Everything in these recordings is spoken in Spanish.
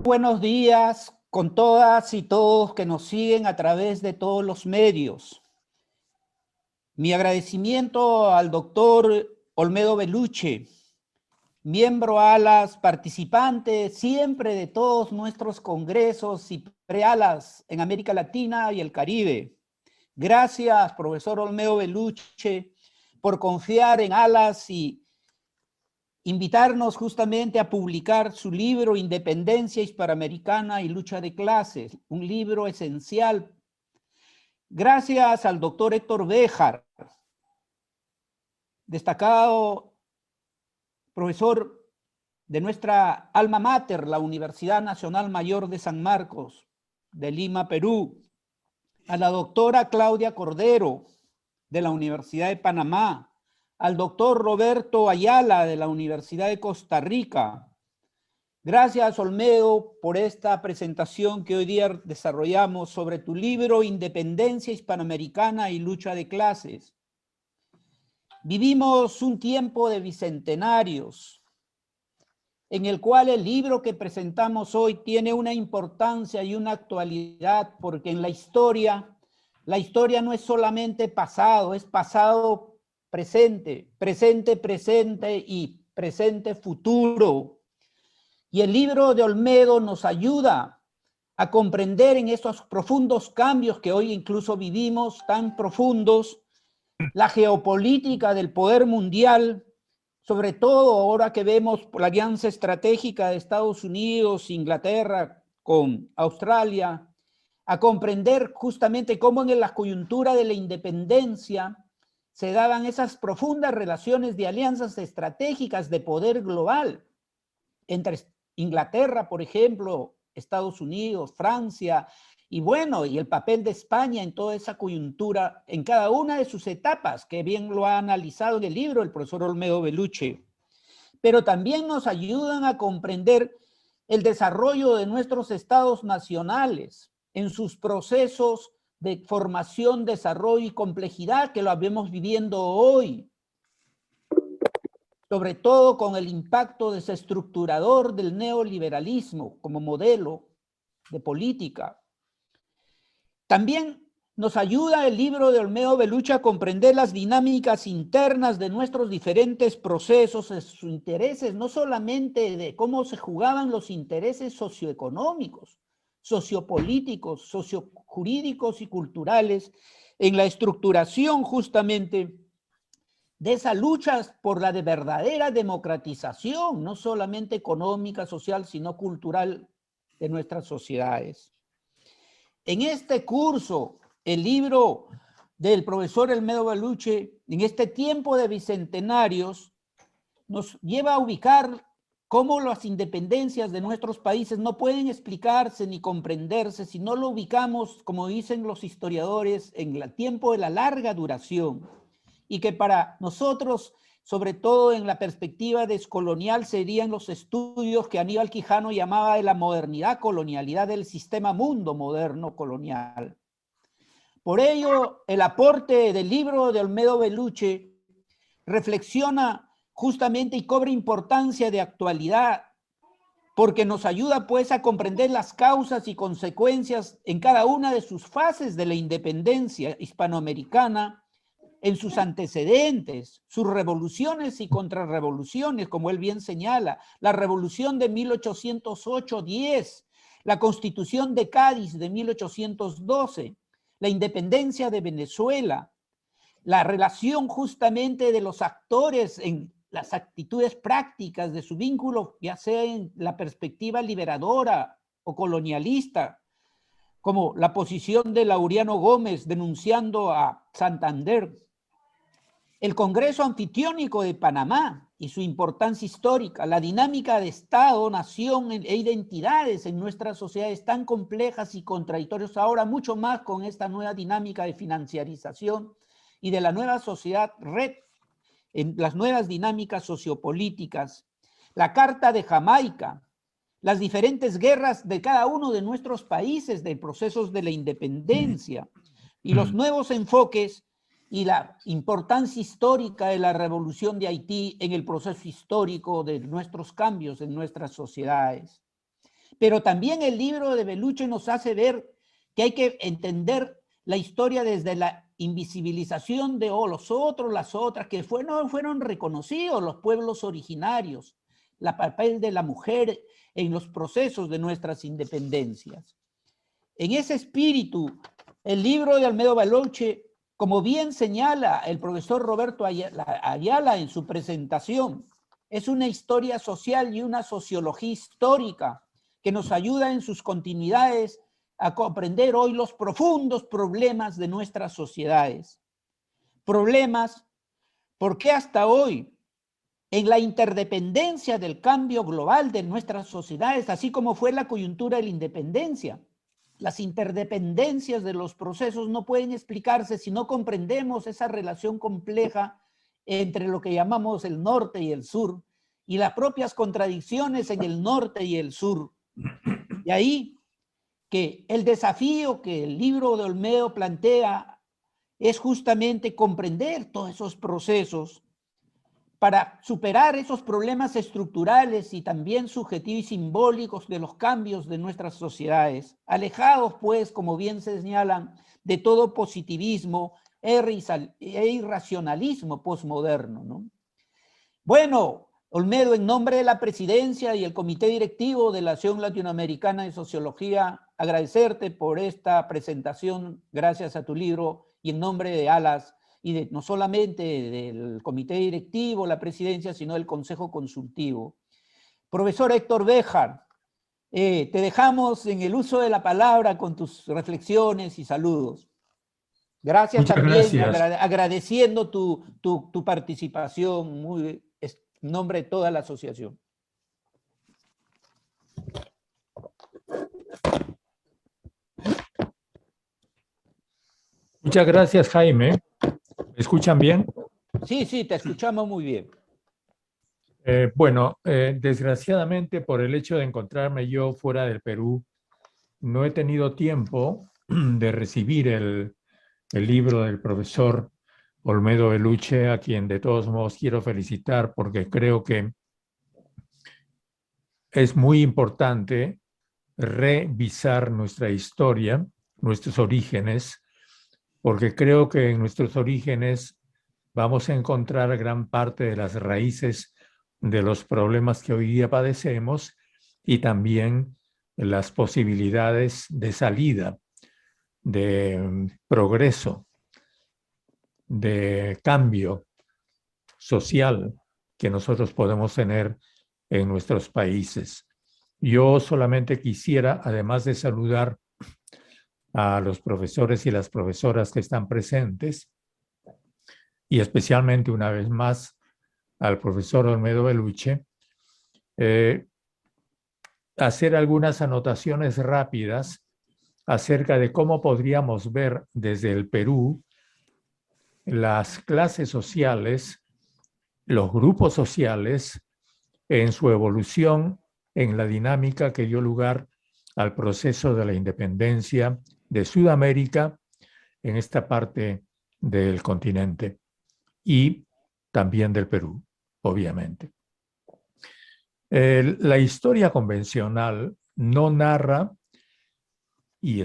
Buenos días con todas y todos que nos siguen a través de todos los medios. Mi agradecimiento al doctor Olmedo Belluche, miembro ALAS, participante siempre de todos nuestros congresos y prealas en América Latina y el Caribe. Gracias, profesor Olmedo Belluche, por confiar en ALAS y invitarnos justamente a publicar su libro Independencia Hispanoamericana y Lucha de Clases, un libro esencial. Gracias al doctor Héctor Béjar, destacado profesor de nuestra alma mater, la Universidad Nacional Mayor de San Marcos, de Lima, Perú, a la doctora Claudia Cordero, de la Universidad de Panamá, al doctor Roberto Ayala, de la Universidad de Costa Rica. Gracias, Olmedo, por esta presentación que hoy día desarrollamos sobre tu libro Independencia Hispanoamericana y Lucha de Clases. Vivimos un tiempo de bicentenarios, en el cual el libro que presentamos hoy tiene una importancia y una actualidad, porque en la historia no es solamente pasado, es pasado presente, presente y presente futuro. Y el libro de Olmedo nos ayuda a comprender en estos profundos cambios que hoy incluso vivimos, tan profundos, la geopolítica del poder mundial, sobre todo ahora que vemos la alianza estratégica de Estados Unidos, Inglaterra con Australia, a comprender justamente cómo en la coyuntura de la independencia se daban esas profundas relaciones de alianzas estratégicas de poder global entre Inglaterra, por ejemplo, Estados Unidos, Francia, y bueno, y el papel de España en toda esa coyuntura, en cada una de sus etapas, que bien lo ha analizado en el libro el profesor Olmedo Belluche. Pero también nos ayudan a comprender el desarrollo de nuestros estados nacionales en sus procesos de formación, desarrollo y complejidad que lo vemos viviendo hoy, sobre todo con el impacto desestructurador del neoliberalismo como modelo de política. También nos ayuda el libro de Olmedo Belluche a comprender las dinámicas internas de nuestros diferentes procesos, sus intereses, no solamente de cómo se jugaban los intereses socioeconómicos, sociopolíticos, sociojurídicos y culturales en la estructuración justamente de esa lucha por la verdadera democratización, no solamente económica, social, sino cultural de nuestras sociedades. En este curso, el libro del profesor Olmedo Belluche, en este tiempo de bicentenarios, nos lleva a ubicar cómo las independencias de nuestros países no pueden explicarse ni comprenderse si no lo ubicamos, como dicen los historiadores, en el tiempo de la larga duración, y que para nosotros, sobre todo en la perspectiva descolonial, serían los estudios que Aníbal Quijano llamaba de la modernidad, colonialidad del sistema mundo moderno colonial. Por ello, el aporte del libro de Olmedo Belluche reflexiona justamente y cobra importancia de actualidad, porque nos ayuda pues a comprender las causas y consecuencias en cada una de sus fases de la independencia hispanoamericana, en sus antecedentes, sus revoluciones y contrarrevoluciones, como él bien señala, la revolución de 1808-10, la Constitución de Cádiz de 1812, la independencia de Venezuela, la relación justamente de los actores en las actitudes prácticas de su vínculo, ya sea en la perspectiva liberadora o colonialista, como la posición de Laureano Gómez denunciando a Santander, el Congreso Anfitriónico de Panamá y su importancia histórica, la dinámica de Estado, nación e identidades en nuestras sociedades tan complejas y contradictorias, ahora mucho más con esta nueva dinámica de financiarización y de la nueva sociedad red, en las nuevas dinámicas sociopolíticas, la Carta de Jamaica, las diferentes guerras de cada uno de nuestros países, de procesos de la independencia y los nuevos enfoques y la importancia histórica de la revolución de Haití en el proceso histórico de nuestros cambios en nuestras sociedades. Pero también el libro de Bellucci nos hace ver que hay que entender la historia desde la invisibilización de los otros, las otras, que no fueron reconocidos los pueblos originarios, el papel de la mujer en los procesos de nuestras independencias. En ese espíritu, el libro de Olmedo Bellucci, como bien señala el profesor Roberto Ayala en su presentación, es una historia social y una sociología histórica que nos ayuda en sus continuidades a comprender hoy los profundos problemas de nuestras sociedades. Problemas porque hasta hoy, en la interdependencia del cambio global de nuestras sociedades, así como fue la coyuntura de la independencia, las interdependencias de los procesos no pueden explicarse si no comprendemos esa relación compleja entre lo que llamamos el norte y el sur y las propias contradicciones en el norte y el sur. Y ahí que el desafío que el libro de Olmedo plantea es justamente comprender todos esos procesos para superar esos problemas estructurales y también subjetivos y simbólicos de los cambios de nuestras sociedades, alejados pues, como bien se señalan, de todo positivismo e irracionalismo posmoderno, ¿no? Bueno, Olmedo, en nombre de la presidencia y el comité directivo de la Asociación Latinoamericana de Sociología, agradecerte por esta presentación, gracias a tu libro, y en nombre de ALAS, y no solamente del comité directivo, la presidencia, sino del consejo consultivo. Profesor Héctor Béjar, te dejamos en el uso de la palabra con tus reflexiones y saludos. Gracias. Muchas también, gracias. Agradeciendo tu participación en nombre de toda la asociación. Muchas gracias, Jaime. ¿Me escuchan bien? Sí, sí, te escuchamos muy bien. Desgraciadamente, por el hecho de encontrarme yo fuera del Perú, no he tenido tiempo de recibir el libro del profesor Olmedo Bellucci, a quien de todos modos quiero felicitar porque creo que es muy importante revisar nuestra historia, nuestros orígenes, porque creo que en nuestros orígenes vamos a encontrar gran parte de las raíces de los problemas que hoy día padecemos y también las posibilidades de salida, de progreso, de cambio social que nosotros podemos tener en nuestros países. Yo solamente quisiera, además de saludar a los profesores y las profesoras que están presentes, y especialmente una vez más al profesor Olmedo Bellucci, hacer algunas anotaciones rápidas acerca de cómo podríamos ver desde el Perú las clases sociales, los grupos sociales en su evolución, en la dinámica que dio lugar al proceso de la independencia de Sudamérica en esta parte del continente y también del Perú, obviamente. La historia convencional no narra y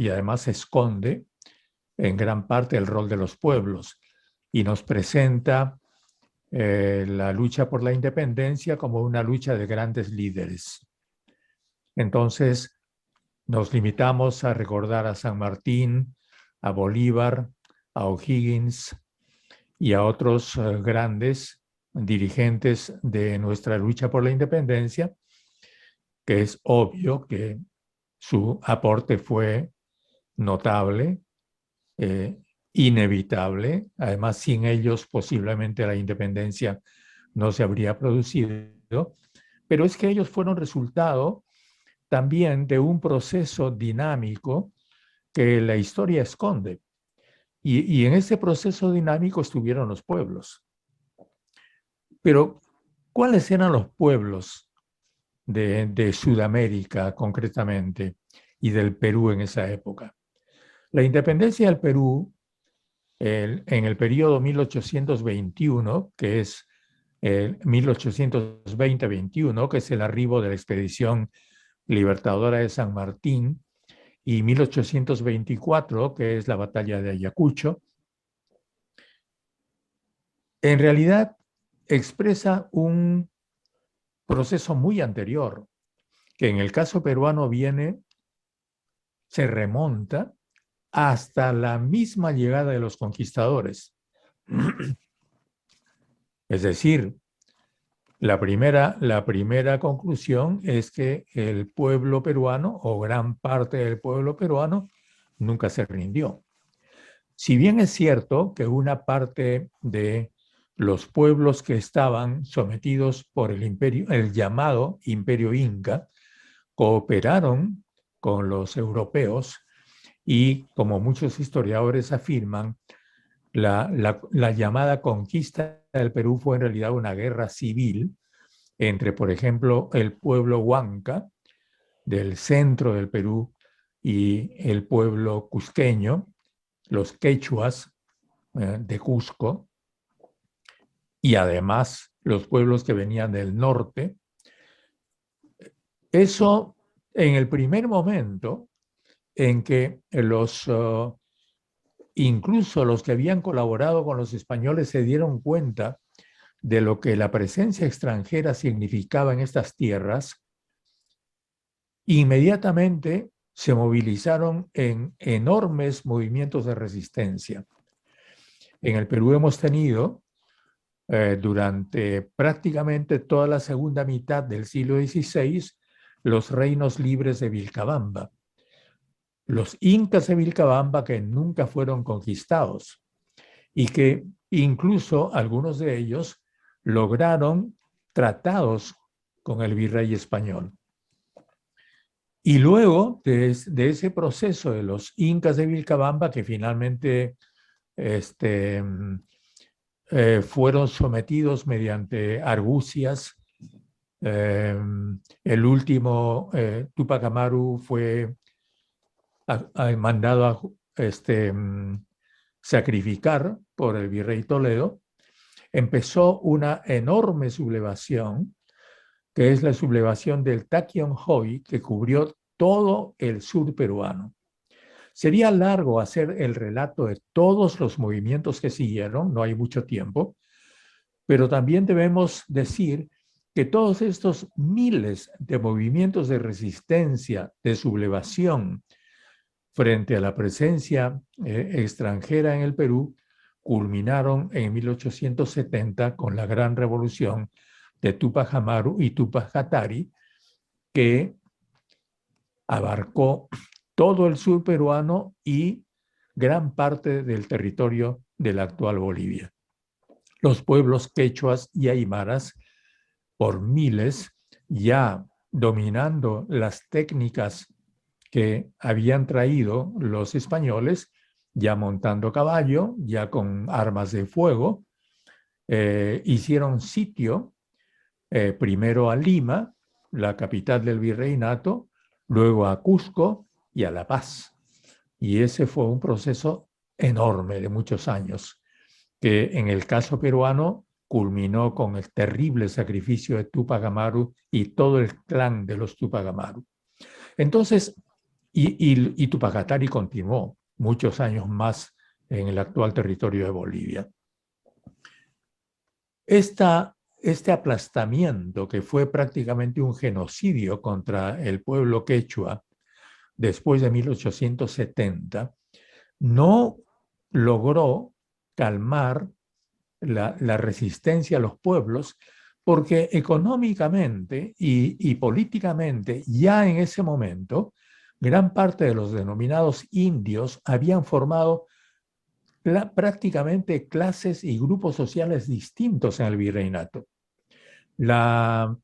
además esconde en gran parte el rol de los pueblos y nos presenta la lucha por la independencia como una lucha de grandes líderes. Entonces, nos limitamos a recordar a San Martín, a Bolívar, a O'Higgins y a otros grandes dirigentes de nuestra lucha por la independencia, que es obvio que su aporte fue notable, inevitable. Además, sin ellos posiblemente la independencia no se habría producido, pero es que ellos fueron resultado también de un proceso dinámico que la historia esconde. Y en ese proceso dinámico estuvieron los pueblos. Pero, ¿cuáles eran los pueblos de Sudamérica concretamente y del Perú en esa época? La independencia del Perú en el periodo 1821, que es el 1820-21, que es el arribo de la expedición libertadora de San Martín, y 1824, que es la batalla de Ayacucho, en realidad expresa un proceso muy anterior, que en el caso peruano se remonta hasta la misma llegada de los conquistadores. Es decir, la primera conclusión es que el pueblo peruano, o gran parte del pueblo peruano, nunca se rindió. Si bien es cierto que una parte de los pueblos que estaban sometidos por el llamado Imperio Inca, cooperaron con los europeos y, como muchos historiadores afirman, la llamada conquista del Perú fue en realidad una guerra civil entre, por ejemplo, el pueblo Huanca del centro del Perú y el pueblo cusqueño, los quechuas de Cusco, y además los pueblos que venían del norte. Eso, en el primer momento en que incluso los que habían colaborado con los españoles se dieron cuenta de lo que la presencia extranjera significaba en estas tierras, inmediatamente se movilizaron en enormes movimientos de resistencia. En el Perú hemos tenido, durante prácticamente toda la segunda mitad del siglo XVI, los reinos libres de Vilcabamba. Los incas de Vilcabamba, que nunca fueron conquistados y que incluso algunos de ellos lograron tratados con el virrey español. Y luego de ese proceso de los incas de Vilcabamba, que finalmente fueron sometidos mediante argucias, el último, Túpac Amaru, fue mandado a sacrificar por el virrey Toledo. Empezó una enorme sublevación, que es la sublevación del Taquionjoy, que cubrió todo el sur peruano. Sería largo hacer el relato de todos los movimientos que siguieron, no hay mucho tiempo, pero también debemos decir que todos estos miles de movimientos de resistencia, de sublevación, frente a la presencia extranjera en el Perú, culminaron en 1870 con la gran revolución de Túpac Amaru y Túpac Katari, que abarcó todo el sur peruano y gran parte del territorio de la actual Bolivia. Los pueblos quechuas y aymaras, por miles, ya dominando las técnicas que habían traído los españoles, ya montando a caballo, ya con armas de fuego, hicieron sitio primero a Lima, la capital del virreinato, luego a Cusco y a La Paz. Y ese fue un proceso enorme de muchos años, que en el caso peruano culminó con el terrible sacrificio de Túpac Amaru y todo el clan de los Túpac Amaru. Entonces, y Túpac Katari continuó muchos años más en el actual territorio de Bolivia. Este aplastamiento, que fue prácticamente un genocidio contra el pueblo quechua después de 1870, no logró calmar la resistencia a los pueblos, porque económicamente y políticamente, ya en ese momento, gran parte de los denominados indios habían formado prácticamente clases y grupos sociales distintos en el virreinato. La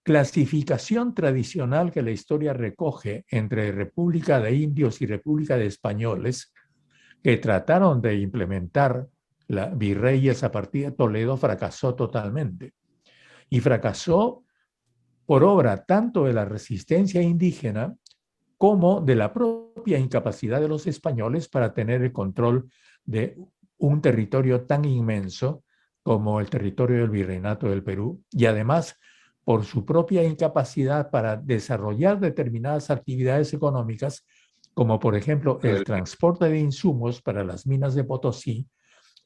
clasificación tradicional que la historia recoge entre República de Indios y República de Españoles, que trataron de implementar virreyes a partir de Toledo, fracasó totalmente. Y fracasó por obra tanto de la resistencia indígena como de la propia incapacidad de los españoles para tener el control de un territorio tan inmenso como el territorio del Virreinato del Perú, y además por su propia incapacidad para desarrollar determinadas actividades económicas, como por ejemplo el transporte de insumos para las minas de Potosí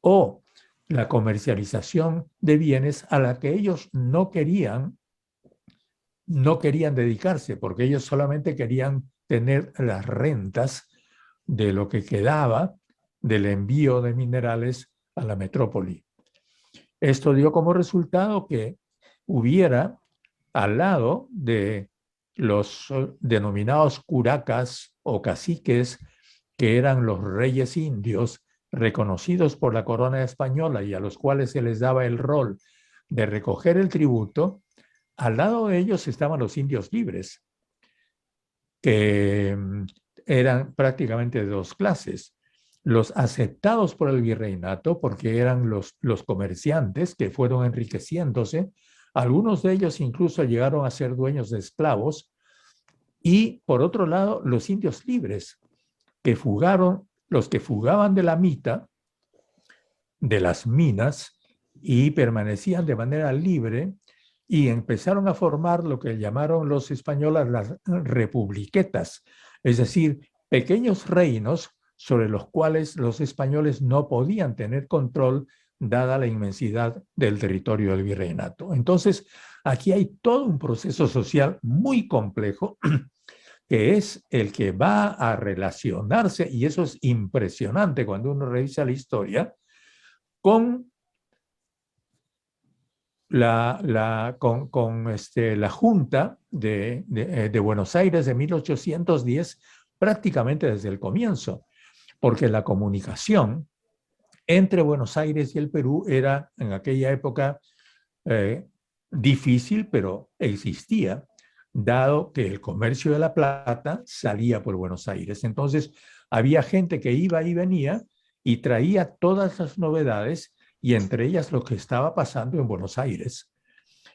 o la comercialización de bienes a la que ellos no querían dedicarse, porque ellos solamente querían tener las rentas de lo que quedaba del envío de minerales a la metrópoli. Esto dio como resultado que hubiera, al lado de los denominados curacas o caciques, que eran los reyes indios reconocidos por la corona española y a los cuales se les daba el rol de recoger el tributo, al lado de ellos estaban los indios libres, que eran prácticamente de dos clases. Los aceptados por el virreinato, porque eran los comerciantes que fueron enriqueciéndose, algunos de ellos incluso llegaron a ser dueños de esclavos, y por otro lado, los indios libres, que fugaron, los que fugaban de la mita, de las minas, y permanecían de manera libre, y empezaron a formar lo que llamaron los españoles las republiquetas, es decir, pequeños reinos sobre los cuales los españoles no podían tener control dada la inmensidad del territorio del virreinato. Entonces, aquí hay todo un proceso social muy complejo que es el que va a relacionarse, y eso es impresionante cuando uno revisa la historia, con la Junta de Buenos Aires de 1810, prácticamente desde el comienzo, porque la comunicación entre Buenos Aires y el Perú era en aquella época difícil, pero existía, dado que el comercio de la plata salía por Buenos Aires. Entonces, había gente que iba y venía y traía todas las novedades, y entre ellas lo que estaba pasando en Buenos Aires.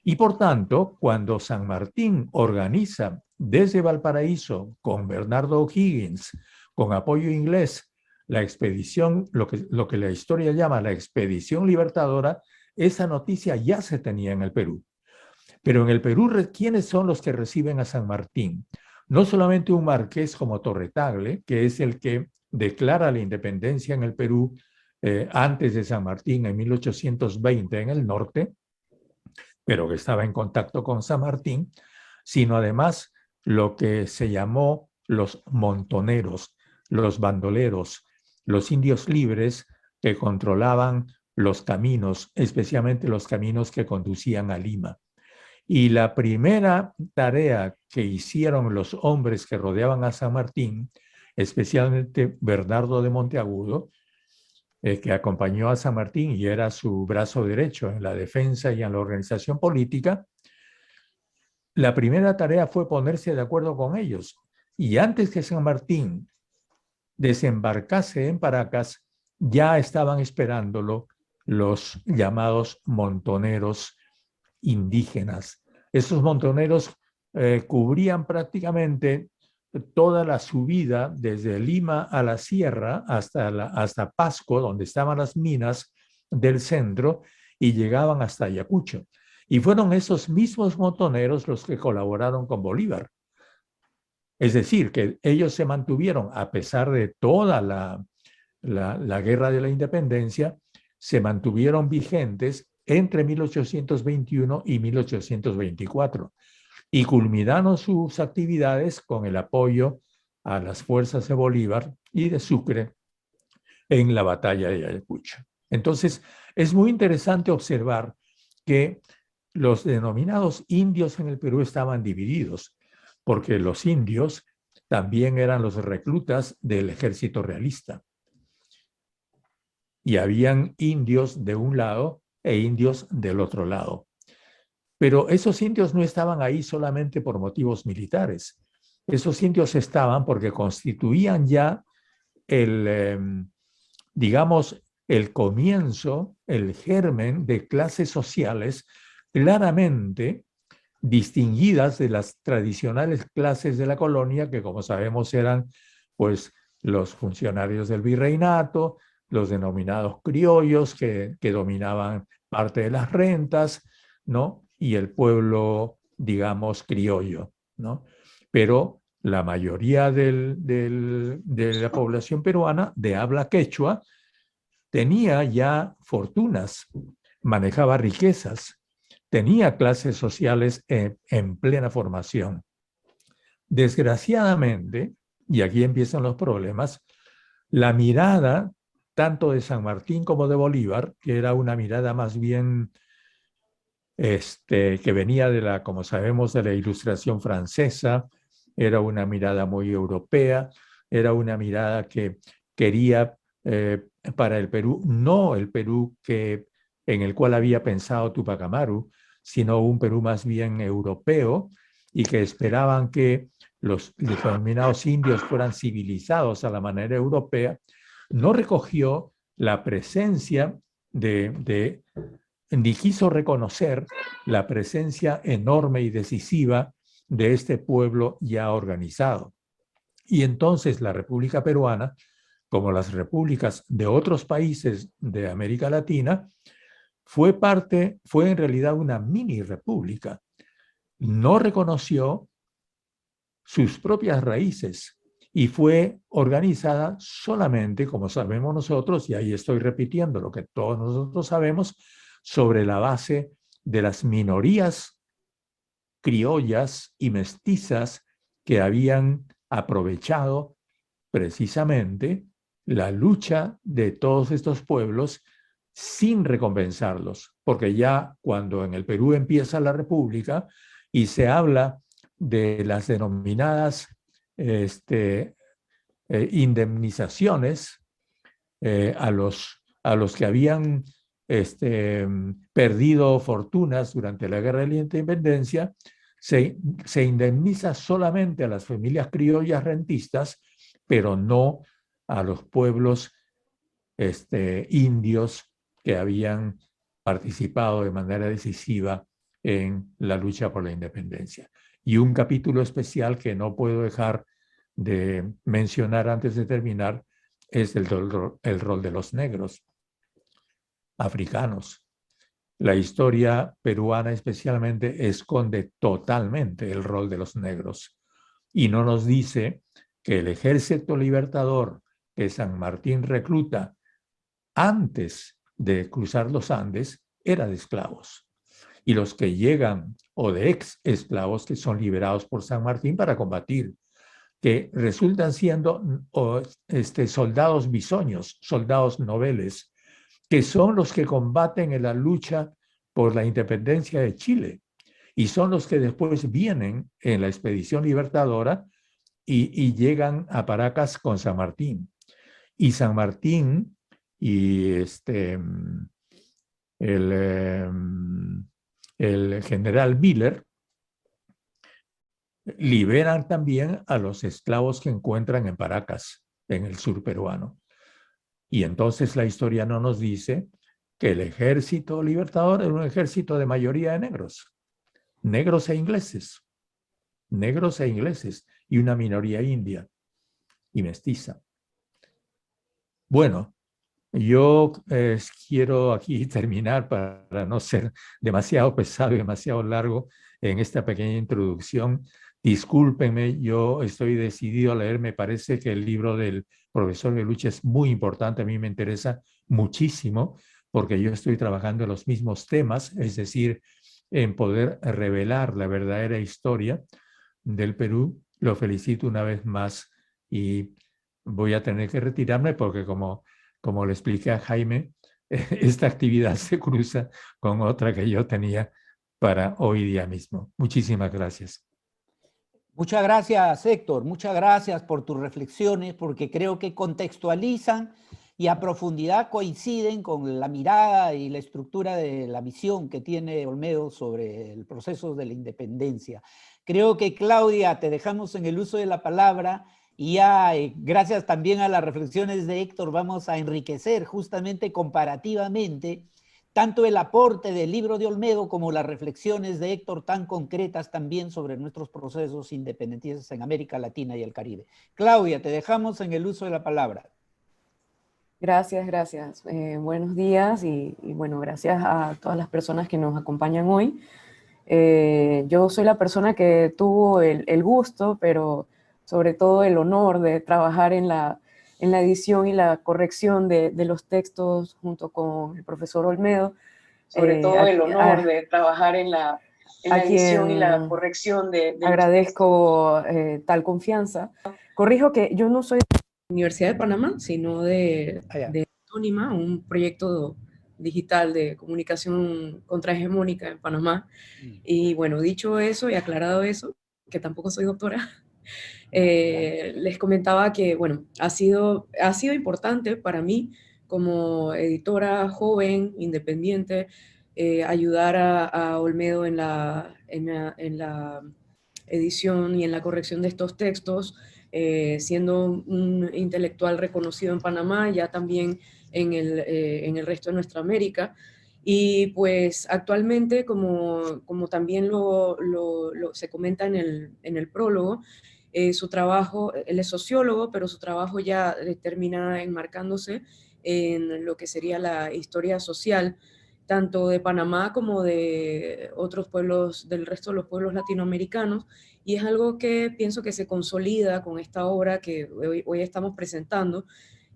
Y por tanto, cuando San Martín organiza desde Valparaíso con Bernardo O'Higgins, con apoyo inglés, la expedición, lo que la historia llama la expedición libertadora, esa noticia ya se tenía en el Perú. Pero en el Perú, ¿quiénes son los que reciben a San Martín? No solamente un marqués como Torretagle, que es el que declara la independencia en el Perú antes de San Martín, en 1820 en el norte, pero que estaba en contacto con San Martín, sino además lo que se llamó los montoneros, los bandoleros, los indios libres que controlaban los caminos, especialmente los caminos que conducían a Lima. Y la primera tarea que hicieron los hombres que rodeaban a San Martín, especialmente Bernardo de Monteagudo, que acompañó a San Martín y era su brazo derecho en la defensa y en la organización política, la primera tarea fue ponerse de acuerdo con ellos. Y antes que San Martín desembarcase en Paracas, ya estaban esperándolo los llamados montoneros indígenas. Esos montoneros cubrían prácticamente toda la subida desde Lima a la sierra hasta Pasco, donde estaban las minas del centro, y llegaban hasta Ayacucho. Y fueron esos mismos montoneros los que colaboraron con Bolívar. Es decir, que ellos se mantuvieron, a pesar de toda la guerra de la independencia, se mantuvieron vigentes entre 1821 y 1824 y culminaron sus actividades con el apoyo a las fuerzas de Bolívar y de Sucre en la batalla de Ayacucho. Entonces, es muy interesante observar que los denominados indios en el Perú estaban divididos, porque los indios también eran los reclutas del ejército realista. Y habían indios de un lado e indios del otro lado. Pero esos indios no estaban ahí solamente por motivos militares. Esos indios estaban porque constituían ya digamos, el comienzo, el germen de clases sociales claramente distinguidas de las tradicionales clases de la colonia, que como sabemos eran pues los funcionarios del virreinato, los denominados criollos que dominaban parte de las rentas, ¿no? y el pueblo, digamos, criollo, ¿no? Pero la mayoría de la población peruana de habla quechua tenía ya fortunas, manejaba riquezas, tenía clases sociales en plena formación. Desgraciadamente, y aquí empiezan los problemas, la mirada tanto de San Martín como de Bolívar, que era una mirada más bien que venía de la, como sabemos, de la Ilustración francesa, era una mirada muy europea, era una mirada que quería para el Perú, no el Perú en el cual había pensado Tupac Amaru, sino un Perú más bien europeo, y que esperaban que los denominados indios fueran civilizados a la manera europea, no recogió la presencia ni quiso reconocer la presencia enorme y decisiva de este pueblo ya organizado. Y entonces la República Peruana, como las repúblicas de otros países de América Latina, fue en realidad una mini república. No reconoció sus propias raíces y fue organizada solamente, como sabemos nosotros, y ahí estoy repitiendo lo que todos nosotros sabemos, sobre la base de las minorías criollas y mestizas que habían aprovechado precisamente la lucha de todos estos pueblos sin recompensarlos, porque ya cuando en el Perú empieza la República y se habla de las denominadas indemnizaciones a los que habían perdido fortunas durante la Guerra de la Independencia, se indemniza solamente a las familias criollas rentistas, pero no a los pueblos indios que habían participado de manera decisiva en la lucha por la independencia. Y un capítulo especial que no puedo dejar de mencionar antes de terminar es el rol de los negros africanos. La historia peruana especialmente esconde totalmente el rol de los negros y no nos dice que el ejército libertador que San Martín recluta antes de cruzar los Andes era de esclavos. Y los que llegan, o de ex esclavos que son liberados por San Martín para combatir, que resultan siendo soldados bisoños, soldados noveles, que son los que combaten en la lucha por la independencia de Chile y son los que después vienen en la expedición libertadora y llegan a Paracas con San Martín. Y San Martín y el general Miller liberan también a los esclavos que encuentran en Paracas, en el sur peruano. Y entonces la historia no nos dice que el ejército libertador era un ejército de mayoría de negros, negros e ingleses, y una minoría india y mestiza. Bueno, yo quiero aquí terminar para no ser demasiado pesado y demasiado largo en esta pequeña introducción. Discúlpenme, yo estoy decidido a leer, me parece que el libro del profesor Belucci es muy importante, a mí me interesa muchísimo porque yo estoy trabajando en los mismos temas, es decir, en poder revelar la verdadera historia del Perú. Lo felicito una vez más y voy a tener que retirarme porque como le expliqué a Jaime, esta actividad se cruza con otra que yo tenía para hoy día mismo. Muchísimas gracias. Muchas gracias, Héctor. Muchas gracias por tus reflexiones, porque creo que contextualizan y a profundidad coinciden con la mirada y la estructura de la visión que tiene Olmedo sobre el proceso de la independencia. Creo que, Claudia, te dejamos en el uso de la palabra y ya, gracias también a las reflexiones de Héctor, vamos a enriquecer justamente comparativamente tanto el aporte del libro de Olmedo como las reflexiones de Héctor tan concretas también sobre nuestros procesos independentistas en América Latina y el Caribe. Claudia, te dejamos en el uso de la palabra. Gracias, gracias. Buenos días y bueno, gracias a todas las personas que nos acompañan hoy. Yo soy la persona que tuvo el gusto, pero sobre todo el honor de trabajar en la edición y la corrección de los textos junto con el profesor Olmedo. Sobre todo el honor de trabajar en la edición y la quien corrección de los agradezco tal confianza. Corrijo que yo no soy de la Universidad de Panamá, sino de Anónima, un proyecto digital de comunicación contrahegemónica en Panamá. Y bueno, dicho eso y aclarado eso, que tampoco soy doctora, les comentaba que, bueno, ha sido importante para mí como editora joven, independiente, ayudar a Olmedo en la edición y en la corrección de estos textos, siendo un intelectual reconocido en Panamá, ya también en el resto de nuestra América. Y pues actualmente, como también se comenta en el prólogo, su trabajo, él es sociólogo, pero su trabajo ya termina enmarcándose en lo que sería la historia social, tanto de Panamá como de otros pueblos, del resto de los pueblos latinoamericanos, y es algo que pienso que se consolida con esta obra que hoy estamos presentando,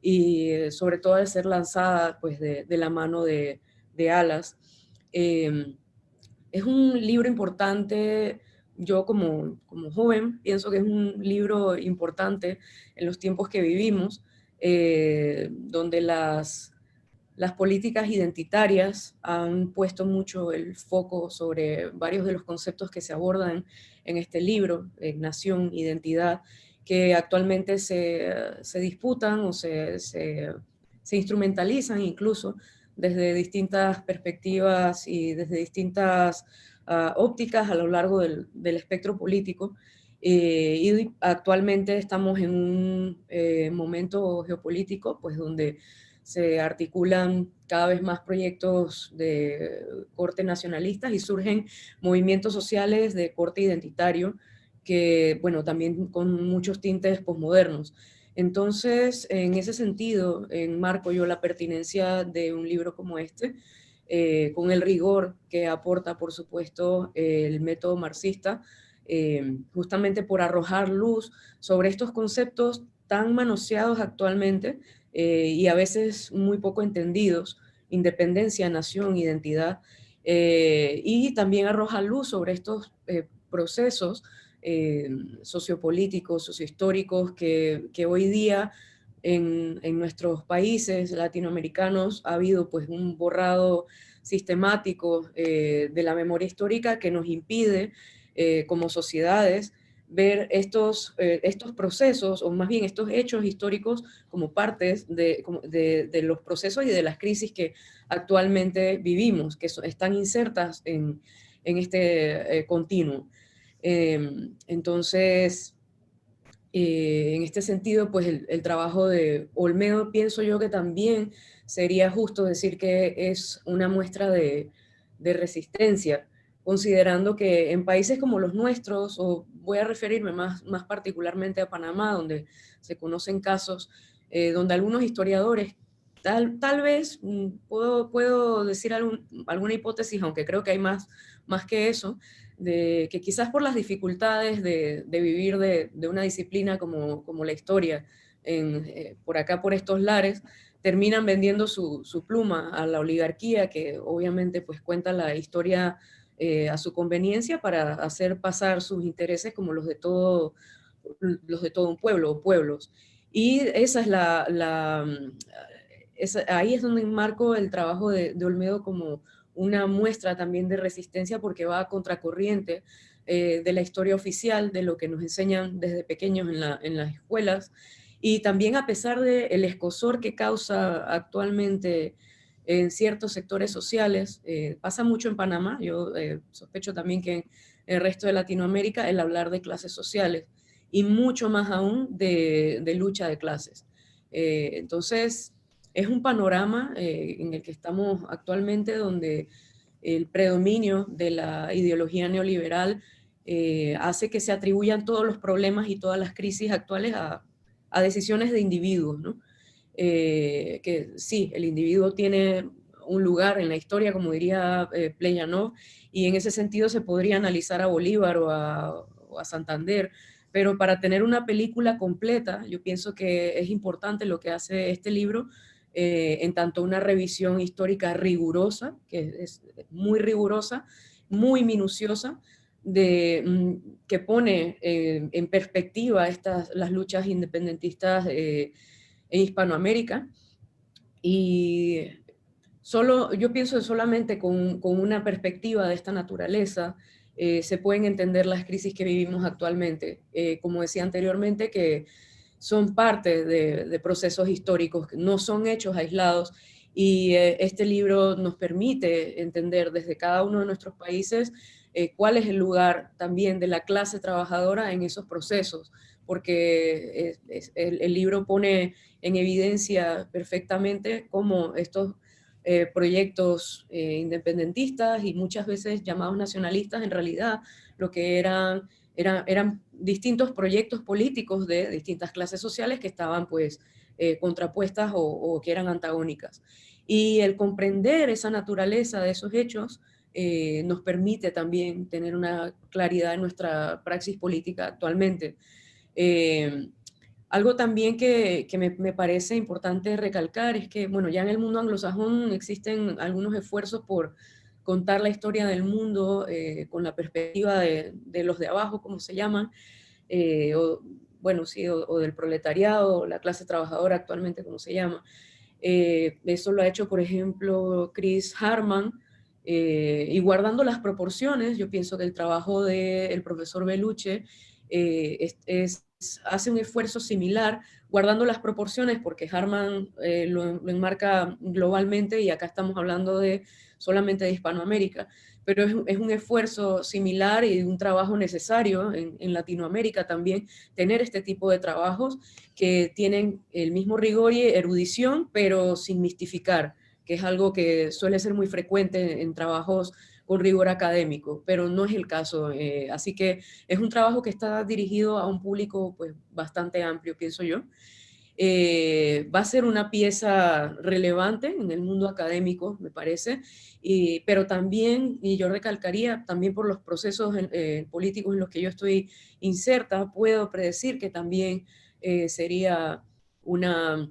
y sobre todo al ser lanzada pues, de la mano de Alas. Es un libro importante. Yo como joven pienso que es un libro importante en los tiempos que vivimos, donde las políticas identitarias han puesto mucho el foco sobre varios de los conceptos que se abordan en este libro, nación, identidad, que actualmente se disputan o se instrumentalizan incluso desde distintas perspectivas y desde distintas ópticas a lo largo del espectro político. Y actualmente estamos en un momento geopolítico pues donde se articulan cada vez más proyectos de corte nacionalistas y surgen movimientos sociales de corte identitario que, bueno, también con muchos tintes posmodernos. Entonces, en ese sentido, enmarco yo la pertinencia de un libro como este, con el rigor que aporta, por supuesto, el método marxista, justamente por arrojar luz sobre estos conceptos tan manoseados actualmente y a veces muy poco entendidos: independencia, nación, identidad, y también arroja luz sobre estos procesos sociopolíticos, sociohistóricos que hoy día en nuestros países latinoamericanos ha habido pues un borrado sistemático de la memoria histórica que nos impide como sociedades ver estos procesos, o más bien estos hechos históricos, como partes de los procesos y de las crisis que actualmente vivimos, que están insertas en este continuo. Entonces, en este sentido, pues el trabajo de Olmedo, pienso yo que también sería justo decir que es una muestra de resistencia, considerando que en países como los nuestros, o voy a referirme más particularmente a Panamá, donde se conocen casos donde algunos historiadores, tal vez puedo decir alguna hipótesis, aunque creo que hay más que eso, de que quizás por las dificultades de vivir de una disciplina como la historia por acá, por estos lares, terminan vendiendo su pluma a la oligarquía, que obviamente pues cuenta la historia a su conveniencia para hacer pasar sus intereses como los de todo un pueblo o pueblos. Y esa es ahí es donde enmarco el trabajo de Olmedo como una muestra también de resistencia, porque va a contracorriente de la historia oficial, de lo que nos enseñan desde pequeños en las escuelas, y también a pesar del escozor que causa actualmente en ciertos sectores sociales. Pasa mucho en Panamá, yo sospecho también que en el resto de Latinoamérica, el hablar de clases sociales, y mucho más aún de lucha de clases. Entonces, es un panorama en el que estamos actualmente, donde el predominio de la ideología neoliberal hace que se atribuyan todos los problemas y todas las crisis actuales a decisiones de individuos, ¿no? Que sí, el individuo tiene un lugar en la historia, como diría Plejanov, y en ese sentido se podría analizar a Bolívar o a Santander, pero para tener una película completa, yo pienso que es importante lo que hace este libro, en tanto una revisión histórica rigurosa, que es muy rigurosa, muy minuciosa, que pone en perspectiva las luchas independentistas en Hispanoamérica. Y yo pienso que solamente con una perspectiva de esta naturaleza se pueden entender las crisis que vivimos actualmente. Como decía anteriormente, que son parte de procesos históricos, que no son hechos aislados, y este libro nos permite entender desde cada uno de nuestros países cuál es el lugar también de la clase trabajadora en esos procesos, porque el libro pone en evidencia perfectamente cómo estos proyectos independentistas y muchas veces llamados nacionalistas, en realidad lo que eran distintos proyectos políticos de distintas clases sociales que estaban pues contrapuestas o que eran antagónicas. Y el comprender esa naturaleza de esos hechos nos permite también tener una claridad en nuestra praxis política actualmente. Algo también que me parece importante recalcar es que, bueno, ya en el mundo anglosajón existen algunos esfuerzos por contar la historia del mundo con la perspectiva de los de abajo, como se llaman, o del proletariado, la clase trabajadora actualmente, como se llama. Eso lo ha hecho, por ejemplo, Chris Harman, y guardando las proporciones, yo pienso que el trabajo del profesor Bellucci hace un esfuerzo similar, guardando las proporciones, porque Harman lo enmarca globalmente y acá estamos hablando solamente de Hispanoamérica, pero es un esfuerzo similar y un trabajo necesario en Latinoamérica también, tener este tipo de trabajos que tienen el mismo rigor y erudición, pero sin mistificar, que es algo que suele ser muy frecuente en trabajos con rigor académico, pero no es el caso. Así que es un trabajo que está dirigido a un público pues, bastante amplio, pienso yo. Va a ser una pieza relevante en el mundo académico, me parece, pero también, y yo recalcaría, también por los procesos políticos en los que yo estoy inserta, puedo predecir que también sería una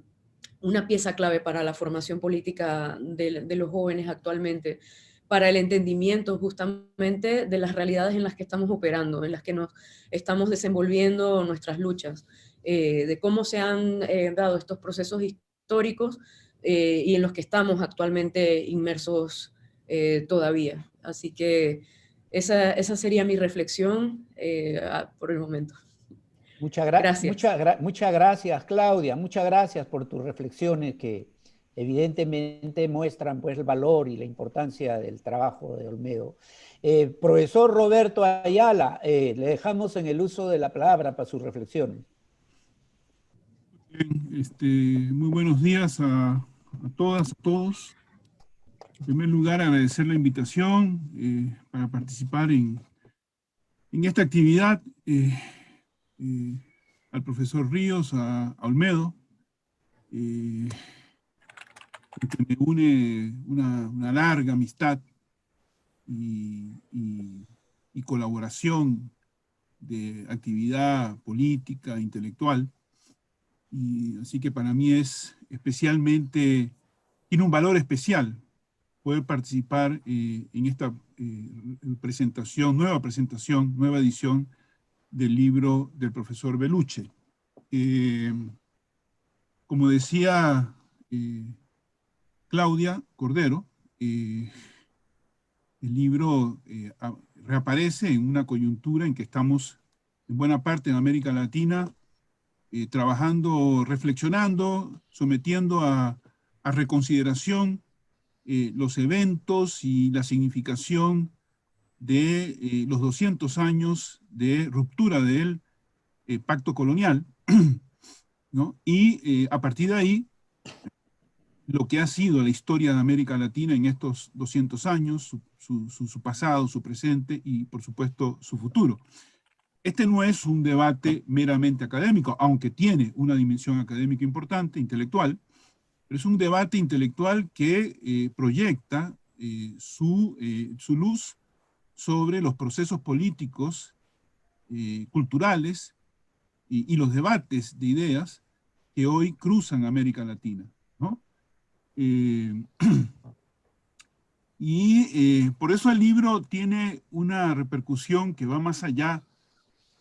pieza clave para la formación política de los jóvenes actualmente, para el entendimiento justamente de las realidades en las que estamos operando, en las que nos estamos desenvolviendo nuestras luchas, de cómo se han dado estos procesos históricos y en los que estamos actualmente inmersos todavía. Así que esa sería mi reflexión por el momento. Gracias, Claudia. Muchas gracias por tus reflexiones que evidentemente muestran pues, el valor y la importancia del trabajo de Olmedo. Profesor Roberto Ayala, le dejamos en el uso de la palabra para sus reflexiones. Bien, muy buenos días a todas, a todos. En primer lugar, agradecer la invitación para participar en esta actividad. Al profesor Ríos, a Olmedo, que me une una larga amistad y colaboración de actividad política, intelectual. Y así que para mí es especialmente, tiene un valor especial poder participar en esta nueva edición del libro del profesor Bellucci. Como decía Claudia Cordero, el libro reaparece en una coyuntura en que estamos en buena parte de América Latina trabajando, reflexionando, sometiendo a reconsideración los eventos y la significación de los 200 años de ruptura del pacto colonial, ¿no? Y a partir de ahí, lo que ha sido la historia de América Latina en estos 200 años, su pasado, su presente y, por supuesto, su futuro. Este no es un debate meramente académico, aunque tiene una dimensión académica importante, intelectual, pero es un debate intelectual que proyecta su luz sobre los procesos políticos, culturales y los debates de ideas que hoy cruzan América Latina, ¿no? Por eso el libro tiene una repercusión que va más allá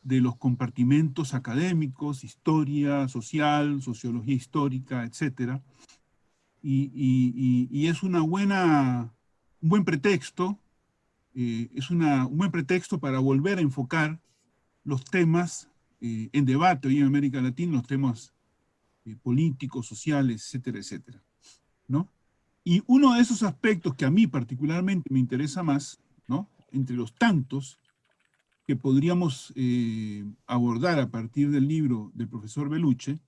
de los compartimentos académicos, historia social, sociología histórica, etc. Y es un buen pretexto, un buen pretexto para volver a enfocar los temas en debate hoy en América Latina, los temas políticos, sociales, etcétera, etcétera, ¿no? Y uno de esos aspectos que a mí particularmente me interesa más, ¿no?, entre los tantos que podríamos abordar a partir del libro del profesor Bellucci,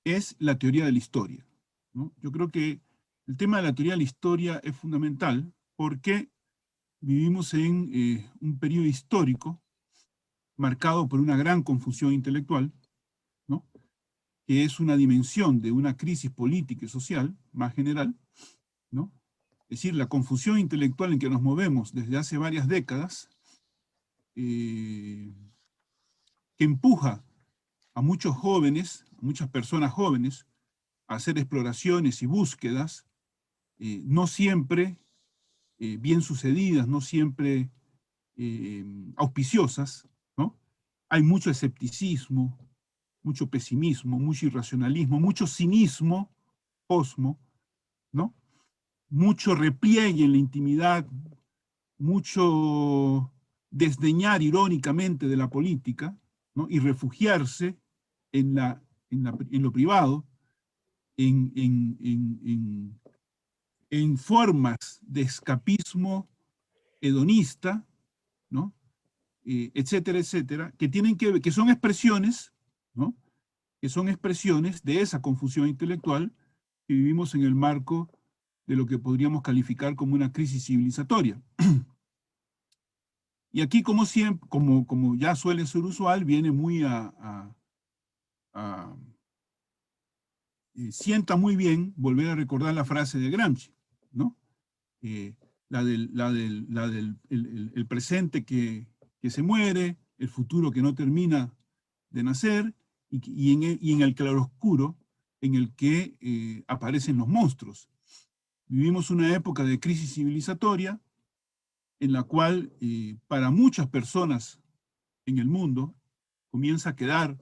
es la teoría de la historia, ¿no? Yo creo que el tema de la teoría de la historia es fundamental porque vivimos en un periodo histórico marcado por una gran confusión intelectual, ¿no?, que es una dimensión de una crisis política y social más general, ¿no? Es decir, la confusión intelectual en que nos movemos desde hace varias décadas, que empuja a muchos jóvenes, a muchas personas jóvenes, a hacer exploraciones y búsquedas, no siempre bien sucedidas, no siempre auspiciosas, ¿no? Hay mucho escepticismo, mucho pesimismo, mucho irracionalismo, mucho cinismo, posmo, ¿no? Mucho repliegue en la intimidad, mucho desdeñar irónicamente de la política, ¿no?, y refugiarse en lo privado, en formas de escapismo hedonista, ¿no?, etcétera, etcétera, que son expresiones, ¿no?, que son expresiones de esa confusión intelectual que vivimos en el marco de lo que podríamos calificar como una crisis civilizatoria. Y aquí, como siempre, como ya suele ser usual, viene muy sienta muy bien volver a recordar la frase de Gramsci, ¿no? El presente que se muere, el futuro que no termina de nacer, y en el claroscuro en el que aparecen los monstruos. Vivimos una época de crisis civilizatoria en la cual para muchas personas en el mundo comienza a quedar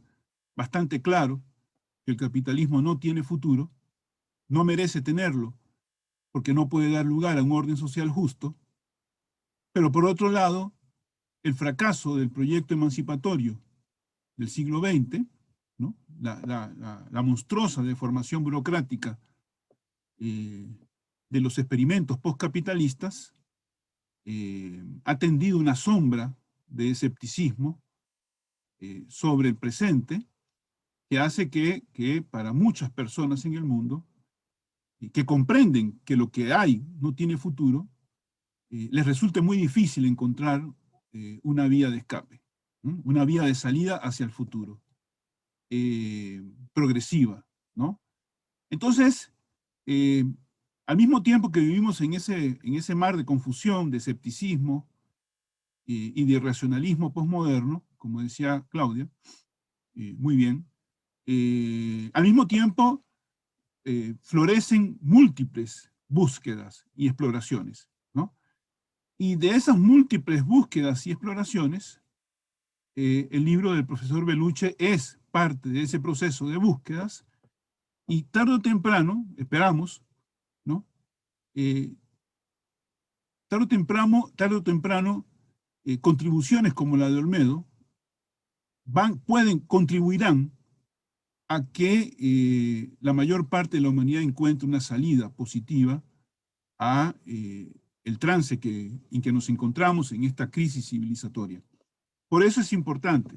bastante claro que el capitalismo no tiene futuro, no merece tenerlo, porque no puede dar lugar a un orden social justo, pero por otro lado, el fracaso del proyecto emancipatorio del siglo XX, ¿no?, la monstruosa deformación burocrática de los experimentos postcapitalistas, ha tendido una sombra de escepticismo sobre el presente, que hace que para muchas personas en el mundo, que comprenden que lo que hay no tiene futuro, les resulte muy difícil encontrar una vía de escape, ¿no?, una vía de salida hacia el futuro, progresiva, ¿no? Entonces, al mismo tiempo que vivimos en ese mar de confusión, de escepticismo y de irracionalismo postmoderno, como decía Claudia, muy bien, al mismo tiempo florecen múltiples búsquedas y exploraciones, ¿no? Y de esas múltiples búsquedas y exploraciones, el libro del profesor Bellucci es parte de ese proceso de búsquedas, y tarde o temprano, esperamos, ¿no?, tarde o temprano, contribuciones como la de Olmedo contribuirán a que la mayor parte de la humanidad encuentre una salida positiva a el trance en que nos encontramos en esta crisis civilizatoria. Por eso es importante,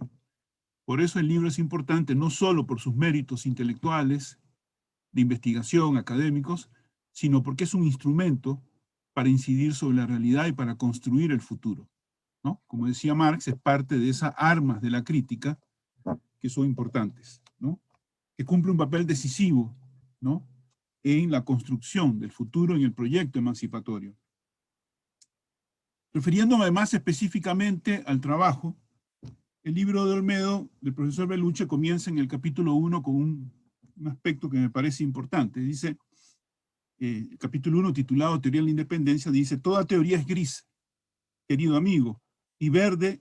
por eso el libro es importante, no solo por sus méritos intelectuales, de investigación, académicos, sino porque es un instrumento para incidir sobre la realidad y para construir el futuro, ¿no? Como decía Marx, es parte de esas armas de la crítica que son importantes, ¿no?, que cumple un papel decisivo, ¿no?, en la construcción del futuro en el proyecto emancipatorio. Refiriéndome más específicamente al trabajo, el libro de Olmedo, del profesor Belluche, comienza en el capítulo 1 con un aspecto que me parece importante. Dice, el capítulo 1, titulado Teoría de la Independencia, dice: toda teoría es gris, querido amigo, y verde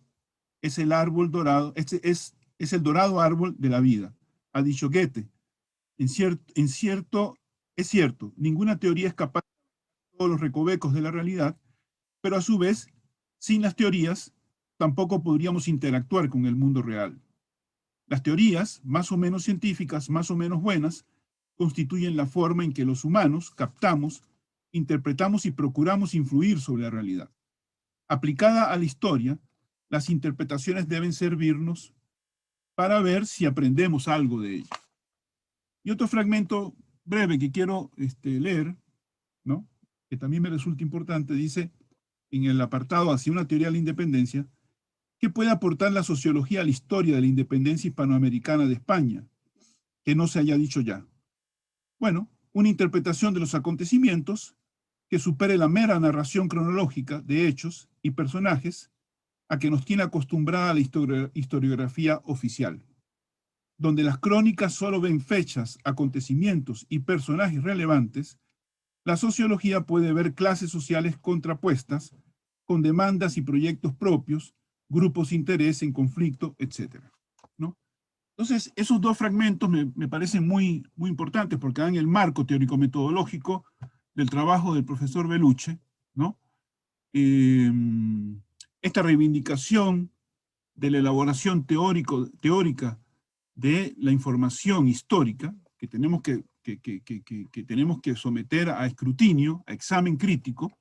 es el árbol dorado, es el dorado árbol de la vida. Ha dicho Goethe. Es cierto, ninguna teoría es capaz de todos los recovecos de la realidad, pero a su vez, sin las teorías, tampoco podríamos interactuar con el mundo real. Las teorías, más o menos científicas, más o menos buenas, constituyen la forma en que los humanos captamos, interpretamos y procuramos influir sobre la realidad. Aplicada a la historia, las interpretaciones deben servirnos para ver si aprendemos algo de ella. Y otro fragmento breve que quiero leer, ¿no?, que también me resulta importante, dice, en el apartado hacia una teoría de la independencia: ¿qué puede aportar la sociología a la historia de la independencia hispanoamericana de España que no se haya dicho ya? Bueno, una interpretación de los acontecimientos que supere la mera narración cronológica de hechos y personajes a que nos tiene acostumbrada la historiografía oficial, donde las crónicas solo ven fechas, acontecimientos y personajes relevantes. La sociología puede ver clases sociales contrapuestas, con demandas y proyectos propios, grupos de interés en conflicto, etc., ¿no? Entonces, esos dos fragmentos me parecen muy importantes porque dan el marco teórico-metodológico del trabajo del profesor Belluche, ¿no? Esta reivindicación de la elaboración teórica de la información histórica que tenemos que someter a escrutinio, a examen crítico,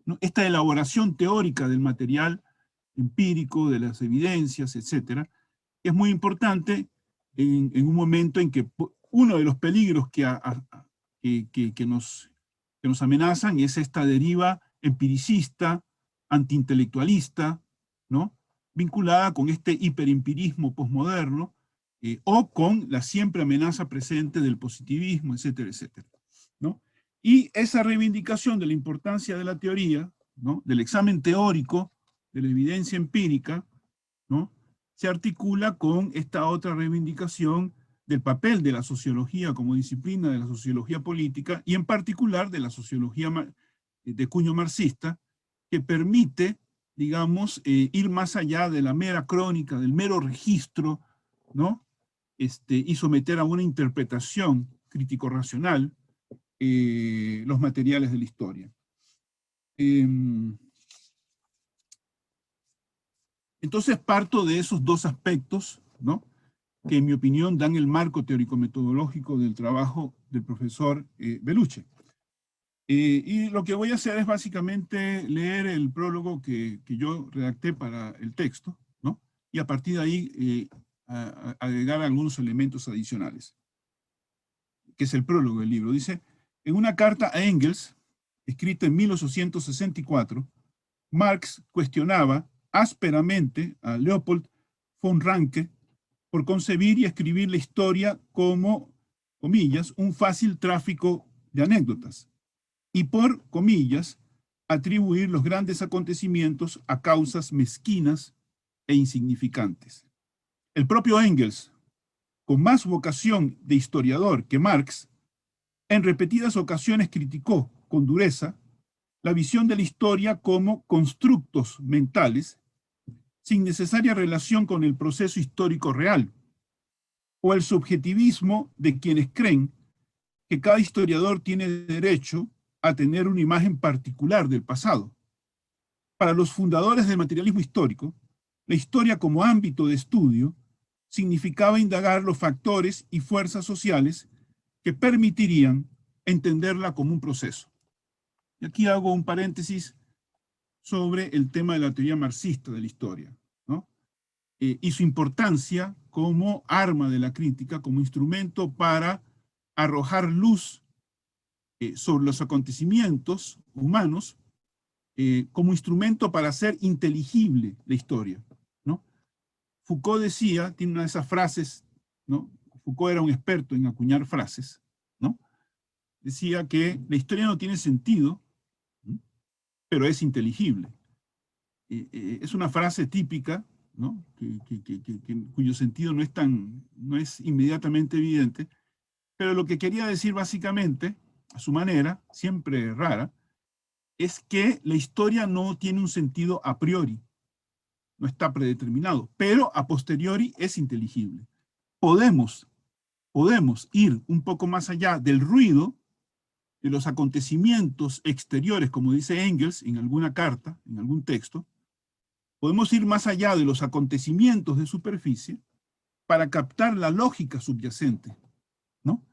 ¿no? Esta elaboración teórica del material empírico, de las evidencias, etcétera, es muy importante en un momento en que uno de los peligros que nos amenazan es esta deriva empiricista, antiintelectualista, ¿no?, vinculada con este hiperimpirismo posmoderno, o con la siempre amenaza presente del positivismo, etcétera, etcétera, ¿no? Y esa reivindicación de la importancia de la teoría, ¿no?, del examen teórico, de la evidencia empírica, ¿no?, se articula con esta otra reivindicación del papel de la sociología como disciplina de la sociología política, y en particular de la sociología de cuño marxista, que permite, digamos, ir más allá de la mera crónica, del mero registro, ¿no?, y someter a una interpretación crítico-racional los materiales de la historia. Entonces parto de esos dos aspectos, ¿no?, que en mi opinión dan el marco teórico-metodológico del trabajo del profesor Belluche. Y lo que voy a hacer es básicamente leer el prólogo que yo redacté para el texto, ¿no?, y a partir de ahí agregar algunos elementos adicionales, que es el prólogo del libro. Dice: en una carta a Engels, escrita en 1864, Marx cuestionaba ásperamente a Leopold von Ranke por concebir y escribir la historia como, comillas, un fácil tráfico de anécdotas, y por, comillas, atribuir los grandes acontecimientos a causas mezquinas e insignificantes. El propio Engels, con más vocación de historiador que Marx, en repetidas ocasiones criticó con dureza la visión de la historia como constructos mentales sin necesaria relación con el proceso histórico real, o el subjetivismo de quienes creen que cada historiador tiene derecho a tener una imagen particular del pasado. Para los fundadores del materialismo histórico, la historia como ámbito de estudio significaba indagar los factores y fuerzas sociales que permitirían entenderla como un proceso. Y aquí hago un paréntesis sobre el tema de la teoría marxista de la historia, ¿no?, y su importancia como arma de la crítica, como instrumento para arrojar luz sobre los acontecimientos humanos, como instrumento para hacer inteligible la historia, ¿no? Foucault decía, tiene una de esas frases, ¿no? Foucault era un experto en acuñar frases, ¿no?, decía que la historia no tiene sentido, pero es inteligible. Es una frase típica, ¿no? Cuyo sentido no es inmediatamente evidente, pero lo que quería decir básicamente, a su manera, siempre rara, es que la historia no tiene un sentido a priori, no está predeterminado, pero a posteriori es inteligible. Podemos ir un poco más allá del ruido, de los acontecimientos exteriores, como dice Engels en alguna carta, en algún texto. Podemos ir más allá de los acontecimientos de superficie para captar la lógica subyacente, ¿no?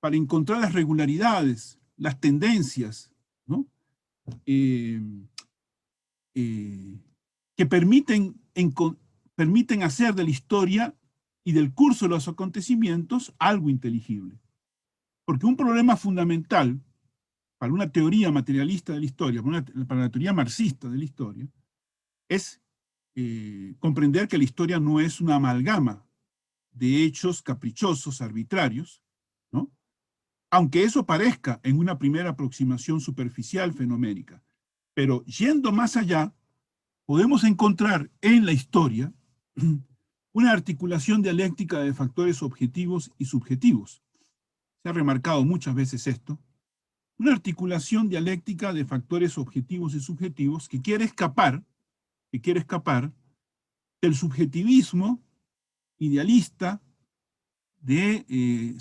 Para encontrar las regularidades, las tendencias, ¿no? Que permiten hacer de la historia y del curso de los acontecimientos algo inteligible. Porque un problema fundamental para una teoría materialista de la historia, para la teoría marxista de la historia, es comprender que la historia no es una amalgama de hechos caprichosos, arbitrarios, ¿no? Aunque eso parezca en una primera aproximación superficial, fenoménica. Pero yendo más allá, podemos encontrar en la historia una articulación dialéctica de factores objetivos y subjetivos. Se ha remarcado muchas veces esto. Una articulación dialéctica de factores objetivos y subjetivos que quiere escapar del subjetivismo idealista de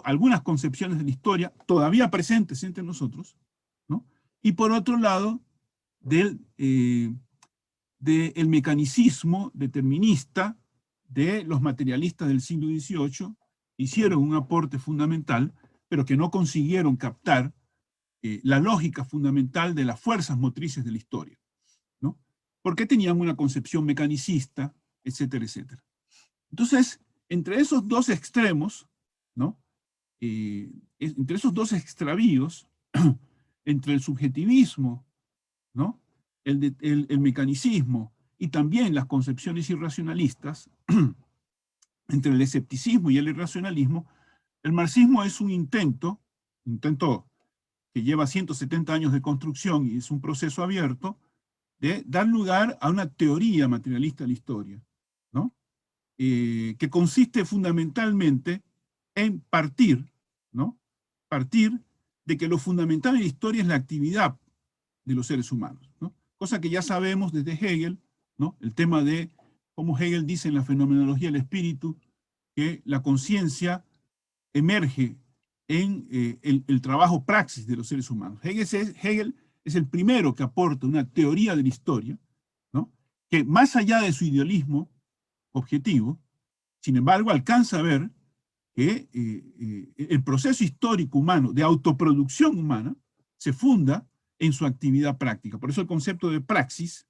algunas concepciones de la historia todavía presentes entre nosotros, ¿no? Y por otro lado, del mecanicismo determinista de los materialistas del siglo XVIII, hicieron un aporte fundamental, pero que no consiguieron captar la lógica fundamental de las fuerzas motrices de la historia, ¿no? Porque tenían una concepción mecanicista, etcétera, etcétera. Entonces, entre esos dos extremos, ¿no? Entre esos dos extravíos, entre el subjetivismo, ¿no? El mecanicismo y también las concepciones irracionalistas, entre el escepticismo y el irracionalismo, el marxismo es un intento que lleva 170 años de construcción y es un proceso abierto, de dar lugar a una teoría materialista de la historia, ¿no? Que consiste fundamentalmente en partir de que lo fundamental en la historia es la actividad de los seres humanos, ¿no? Cosa que ya sabemos desde Hegel, ¿no? El tema de cómo Hegel dice en la fenomenología del espíritu que la conciencia emerge en el trabajo praxis de los seres humanos. Hegel es el primero que aporta una teoría de la historia, ¿no? Que más allá de su idealismo objetivo, sin embargo, alcanza a ver que el proceso histórico humano, de autoproducción humana, se funda en su actividad práctica. Por eso el concepto de praxis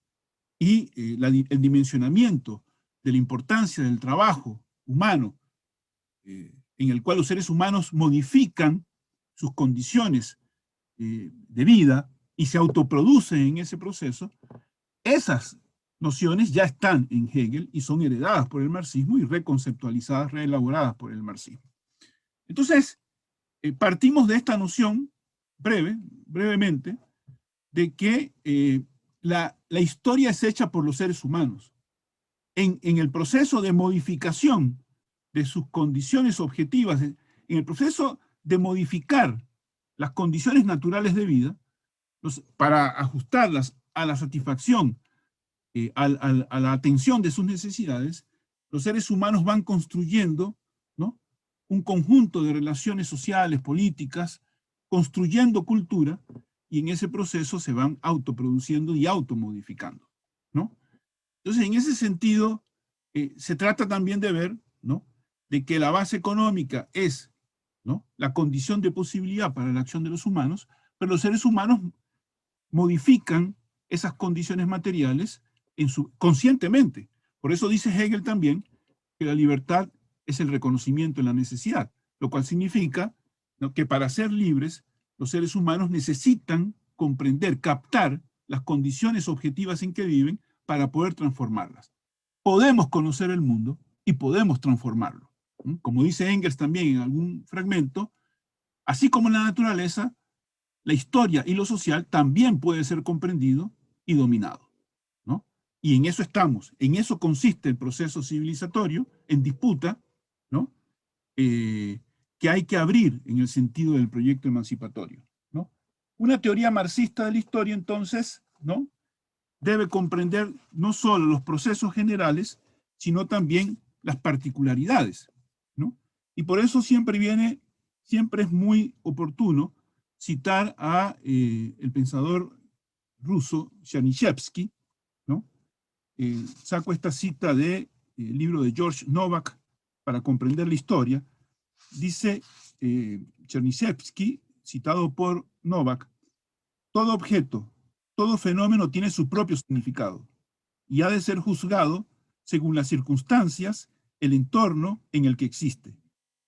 y el dimensionamiento de la importancia del trabajo humano, en el cual los seres humanos modifican sus condiciones de vida y se autoproducen en ese proceso, esas nociones ya están en Hegel y son heredadas por el marxismo y reconceptualizadas, reelaboradas por el marxismo. Entonces, partimos de esta noción brevemente, de que la historia es hecha por los seres humanos. En el proceso de modificación de sus condiciones objetivas, en el proceso de modificar las condiciones naturales de vida, para ajustarlas a la satisfacción, a la atención de sus necesidades, los seres humanos van construyendo, ¿no?, un conjunto de relaciones sociales, políticas, construyendo cultura, y en ese proceso se van autoproduciendo y automodificando, ¿no? Entonces, en ese sentido, se trata también de ver, ¿no?, de que la base económica es, ¿no?, la condición de posibilidad para la acción de los humanos, pero los seres humanos modifican esas condiciones materiales conscientemente. Por eso dice Hegel también que la libertad es el reconocimiento de la necesidad, lo cual significa, ¿no?, que para ser libres, los seres humanos necesitan comprender, captar las condiciones objetivas en que viven para poder transformarlas. Podemos conocer el mundo y podemos transformarlo. Como dice Engels también en algún fragmento, Así como en la naturaleza, la historia y lo social también puede ser comprendido y dominado, ¿no? Y en eso estamos, en eso consiste el proceso civilizatorio, en disputa, ¿no? Que hay que abrir en el sentido del proyecto emancipatorio, ¿no? Una teoría marxista de la historia, entonces, ¿no?, debe comprender no solo los procesos generales, sino también las particularidades, ¿no? Y por eso siempre es muy oportuno citar a el pensador ruso Chernyshevsky, ¿no? Saco esta cita del libro de George Novak para comprender la historia. Dice Chernyshevsky, citado por Novak: todo objeto, todo fenómeno tiene su propio significado y ha de ser juzgado según las circunstancias, el entorno en el que existe.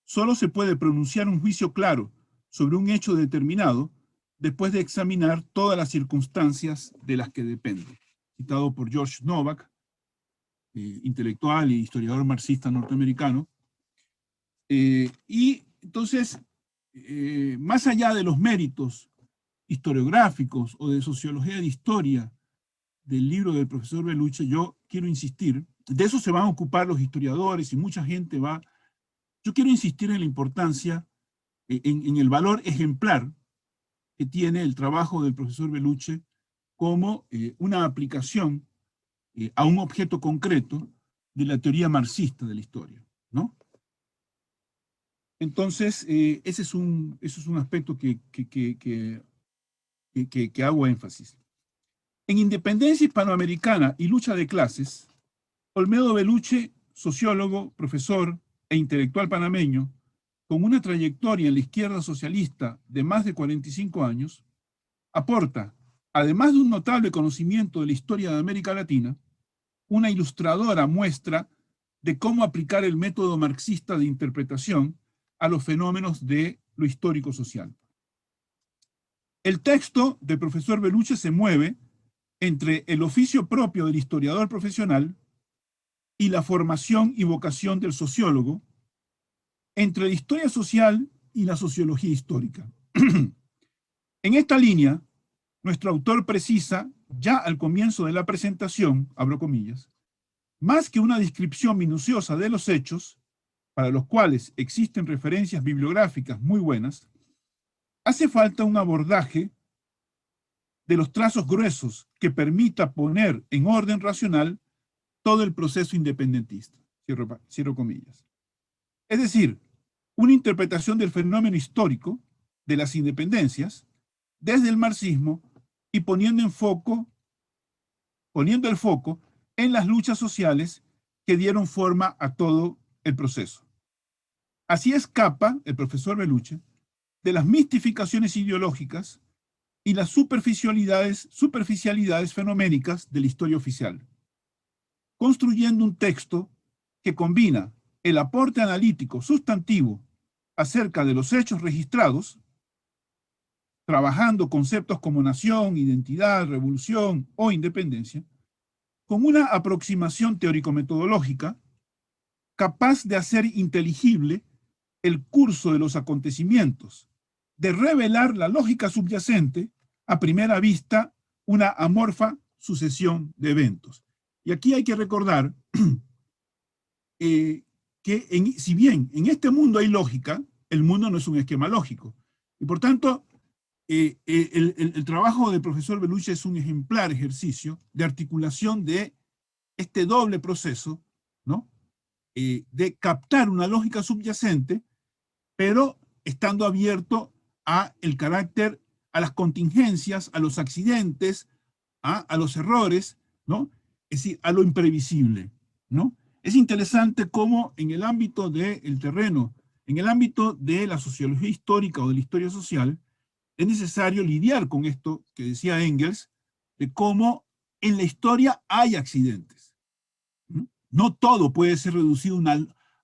Solo se puede pronunciar un juicio claro sobre un hecho determinado después de examinar todas las circunstancias de las que depende. Citado por George Novak, intelectual y historiador marxista norteamericano. Y entonces, más allá de los méritos historiográficos o de sociología de historia del libro del profesor Bellucci, yo quiero insistir, de eso se van a ocupar los historiadores y mucha gente va, yo quiero insistir en la importancia, en el valor ejemplar que tiene el trabajo del profesor Bellucci como una aplicación a un objeto concreto de la teoría marxista de la historia, ¿no? Entonces, ese es un aspecto que hago énfasis. En Independencia Hispanoamericana y Lucha de Clases, Olmedo Bellucci, sociólogo, profesor e intelectual panameño, con una trayectoria en la izquierda socialista de más de 45 años, aporta, además de un notable conocimiento de la historia de América Latina, una ilustradora muestra de cómo aplicar el método marxista de interpretación a los fenómenos de lo histórico social. El texto del profesor Bellucci se mueve entre el oficio propio del historiador profesional y la formación y vocación del sociólogo, entre la historia social y la sociología histórica. En esta línea, nuestro autor precisa, ya al comienzo de la presentación, abro comillas, más que una descripción minuciosa de los hechos, para los cuales existen referencias bibliográficas muy buenas, hace falta un abordaje de los trazos gruesos que permita poner en orden racional todo el proceso independentista. Cierro comillas. Es decir, una interpretación del fenómeno histórico de las independencias desde el marxismo y poniendo el foco en las luchas sociales que dieron forma a todo el proceso. Así escapa el profesor Bellucci de las mistificaciones ideológicas y las superficialidades fenoménicas de la historia oficial, construyendo un texto que combina el aporte analítico sustantivo acerca de los hechos registrados, trabajando conceptos como nación, identidad, revolución o independencia, con una aproximación teórico-metodológica capaz de hacer inteligible el curso de los acontecimientos, de revelar la lógica subyacente, a primera vista, una amorfa sucesión de eventos. Y aquí hay que recordar que si bien en este mundo hay lógica, el mundo no es un esquema lógico. Y por tanto, el trabajo del profesor Bellucci es un ejemplar ejercicio de articulación de este doble proceso, ¿no? De captar una lógica subyacente, pero estando abierto a el carácter, a las contingencias, a los accidentes, a los errores, ¿no? Es decir, a lo imprevisible, ¿no? Es interesante cómo en el ámbito del terreno, en el ámbito de la sociología histórica o de la historia social, es necesario lidiar con esto que decía Engels, de cómo en la historia hay accidentes. No todo puede ser reducido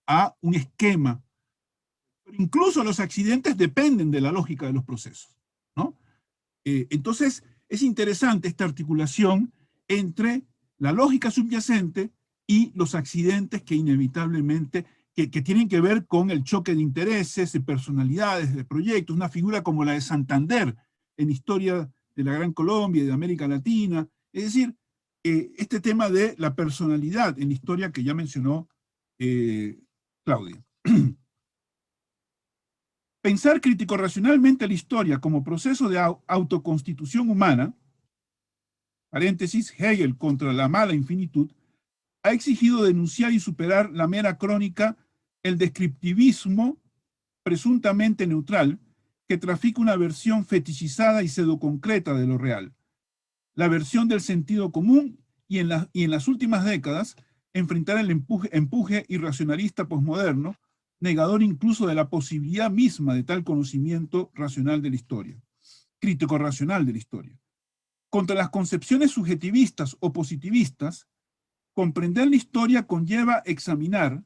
a un esquema. Pero incluso los accidentes dependen de la lógica de los procesos, ¿no? Entonces, es interesante esta articulación entre la lógica subyacente y los accidentes que inevitablemente que tienen que ver con el choque de intereses, de personalidades, de proyectos, una figura como la de Santander en historia de la Gran Colombia y de América Latina. Es decir, este tema de la personalidad en la historia que ya mencionó Claudia. Pensar crítico-racionalmente la historia como proceso de autoconstitución humana, paréntesis, Hegel contra la mala infinitud, ha exigido denunciar y superar la mera crónica, el descriptivismo presuntamente neutral, que trafica una versión fetichizada y pseudoconcreta de lo real, la versión del sentido común, y en las últimas décadas enfrentar el empuje irracionalista posmoderno, negador incluso de la posibilidad misma de tal conocimiento racional de la historia, crítico-racional de la historia. Contra las concepciones subjetivistas o positivistas, comprender la historia conlleva examinar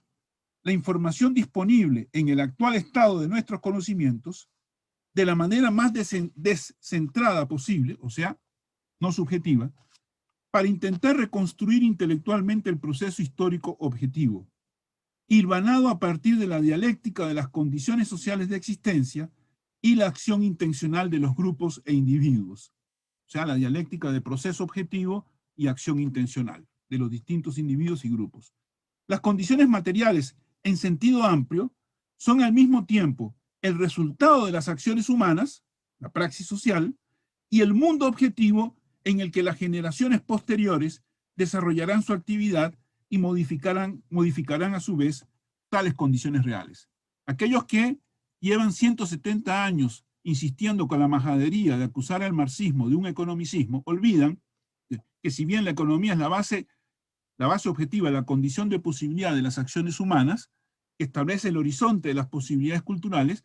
la información disponible en el actual estado de nuestros conocimientos de la manera más descentrada posible, o sea, no subjetiva, para intentar reconstruir intelectualmente el proceso histórico objetivo, hilvanado a partir de la dialéctica de las condiciones sociales de existencia y la acción intencional de los grupos e individuos, o sea, la dialéctica de proceso objetivo y acción intencional de los distintos individuos y grupos. Las condiciones materiales, en sentido amplio, son al mismo tiempo el resultado de las acciones humanas, la praxis social, y el mundo objetivo en el que las generaciones posteriores desarrollarán su actividad y modificarán a su vez tales condiciones reales. Aquellos que llevan 170 años insistiendo con la majadería de acusar al marxismo de un economicismo, olvidan que si bien la economía es la base objetiva, la condición de posibilidad de las acciones humanas, que establece el horizonte de las posibilidades culturales,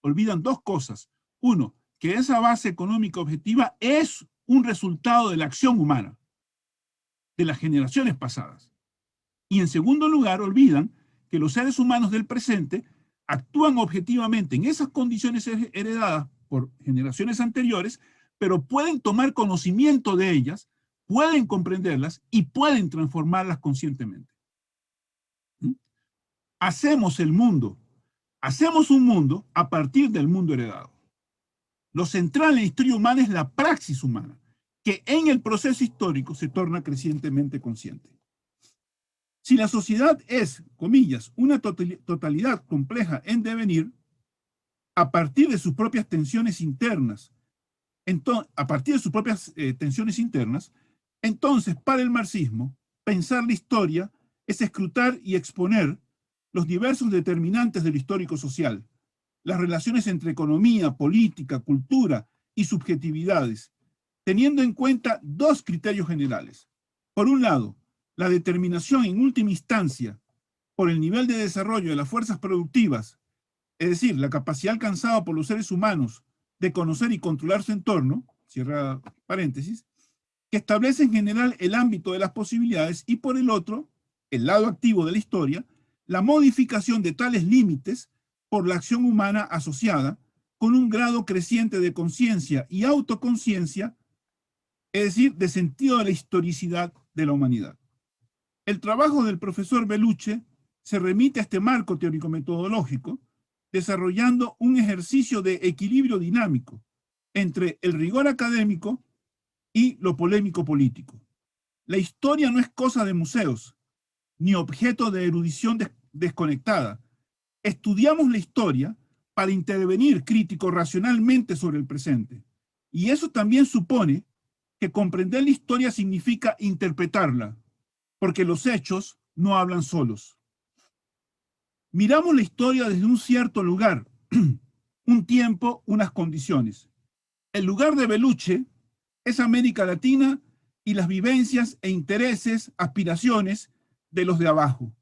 olvidan dos cosas. Uno, que esa base económica objetiva es un resultado de la acción humana, de las generaciones pasadas. Y en segundo lugar, olvidan que los seres humanos del presente actúan objetivamente en esas condiciones heredadas por generaciones anteriores, pero pueden tomar conocimiento de ellas, pueden comprenderlas y pueden transformarlas conscientemente. Hacemos un mundo a partir del mundo heredado. Lo central en la historia humana es la praxis humana, que en el proceso histórico se torna crecientemente consciente. Si la sociedad es, comillas, una totalidad compleja en devenir, a partir de sus propias tensiones internas, entonces para el marxismo, pensar la historia es escrutar y exponer los diversos determinantes del histórico social, las relaciones entre economía, política, cultura y subjetividades, teniendo en cuenta dos criterios generales. Por un lado, la determinación en última instancia por el nivel de desarrollo de las fuerzas productivas, es decir, la capacidad alcanzada por los seres humanos de conocer y controlar su entorno, cierra paréntesis, que establece en general el ámbito de las posibilidades, y por el otro, el lado activo de la historia, la modificación de tales límites por la acción humana asociada con un grado creciente de conciencia y autoconciencia, es decir, de sentido de la historicidad de la humanidad. El trabajo del profesor Bellucci se remite a este marco teórico-metodológico, desarrollando un ejercicio de equilibrio dinámico entre el rigor académico y lo polémico político. La historia no es cosa de museos, ni objeto de erudición desconectada. Estudiamos la historia para intervenir crítico-racionalmente sobre el presente. Y eso también supone que comprender la historia significa interpretarla, porque los hechos no hablan solos. Miramos la historia desde un cierto lugar, un tiempo, unas condiciones. El lugar de Bellucci es América Latina y las vivencias e intereses, aspiraciones de los de abajo,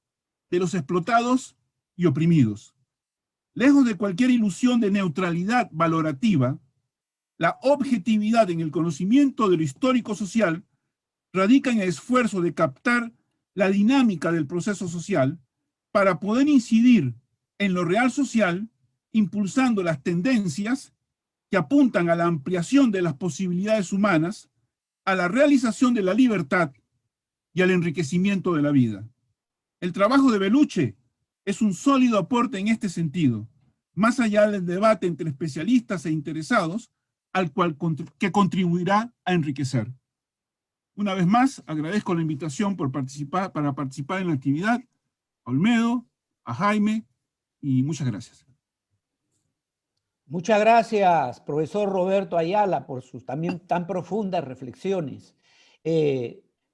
de los explotados y oprimidos. Lejos de cualquier ilusión de neutralidad valorativa, la objetividad en el conocimiento de lo histórico social radica en el esfuerzo de captar la dinámica del proceso social para poder incidir en lo real social, impulsando las tendencias que apuntan a la ampliación de las posibilidades humanas, a la realización de la libertad y al enriquecimiento de la vida. El trabajo de Bellucci es un sólido aporte en este sentido, más allá del debate entre especialistas e interesados, al cual que contribuirá a enriquecer. Una vez más, agradezco la invitación para participar en la actividad, a Olmedo, a Jaime, y muchas gracias. Muchas gracias, profesor Roberto Ayala, por sus también tan profundas reflexiones.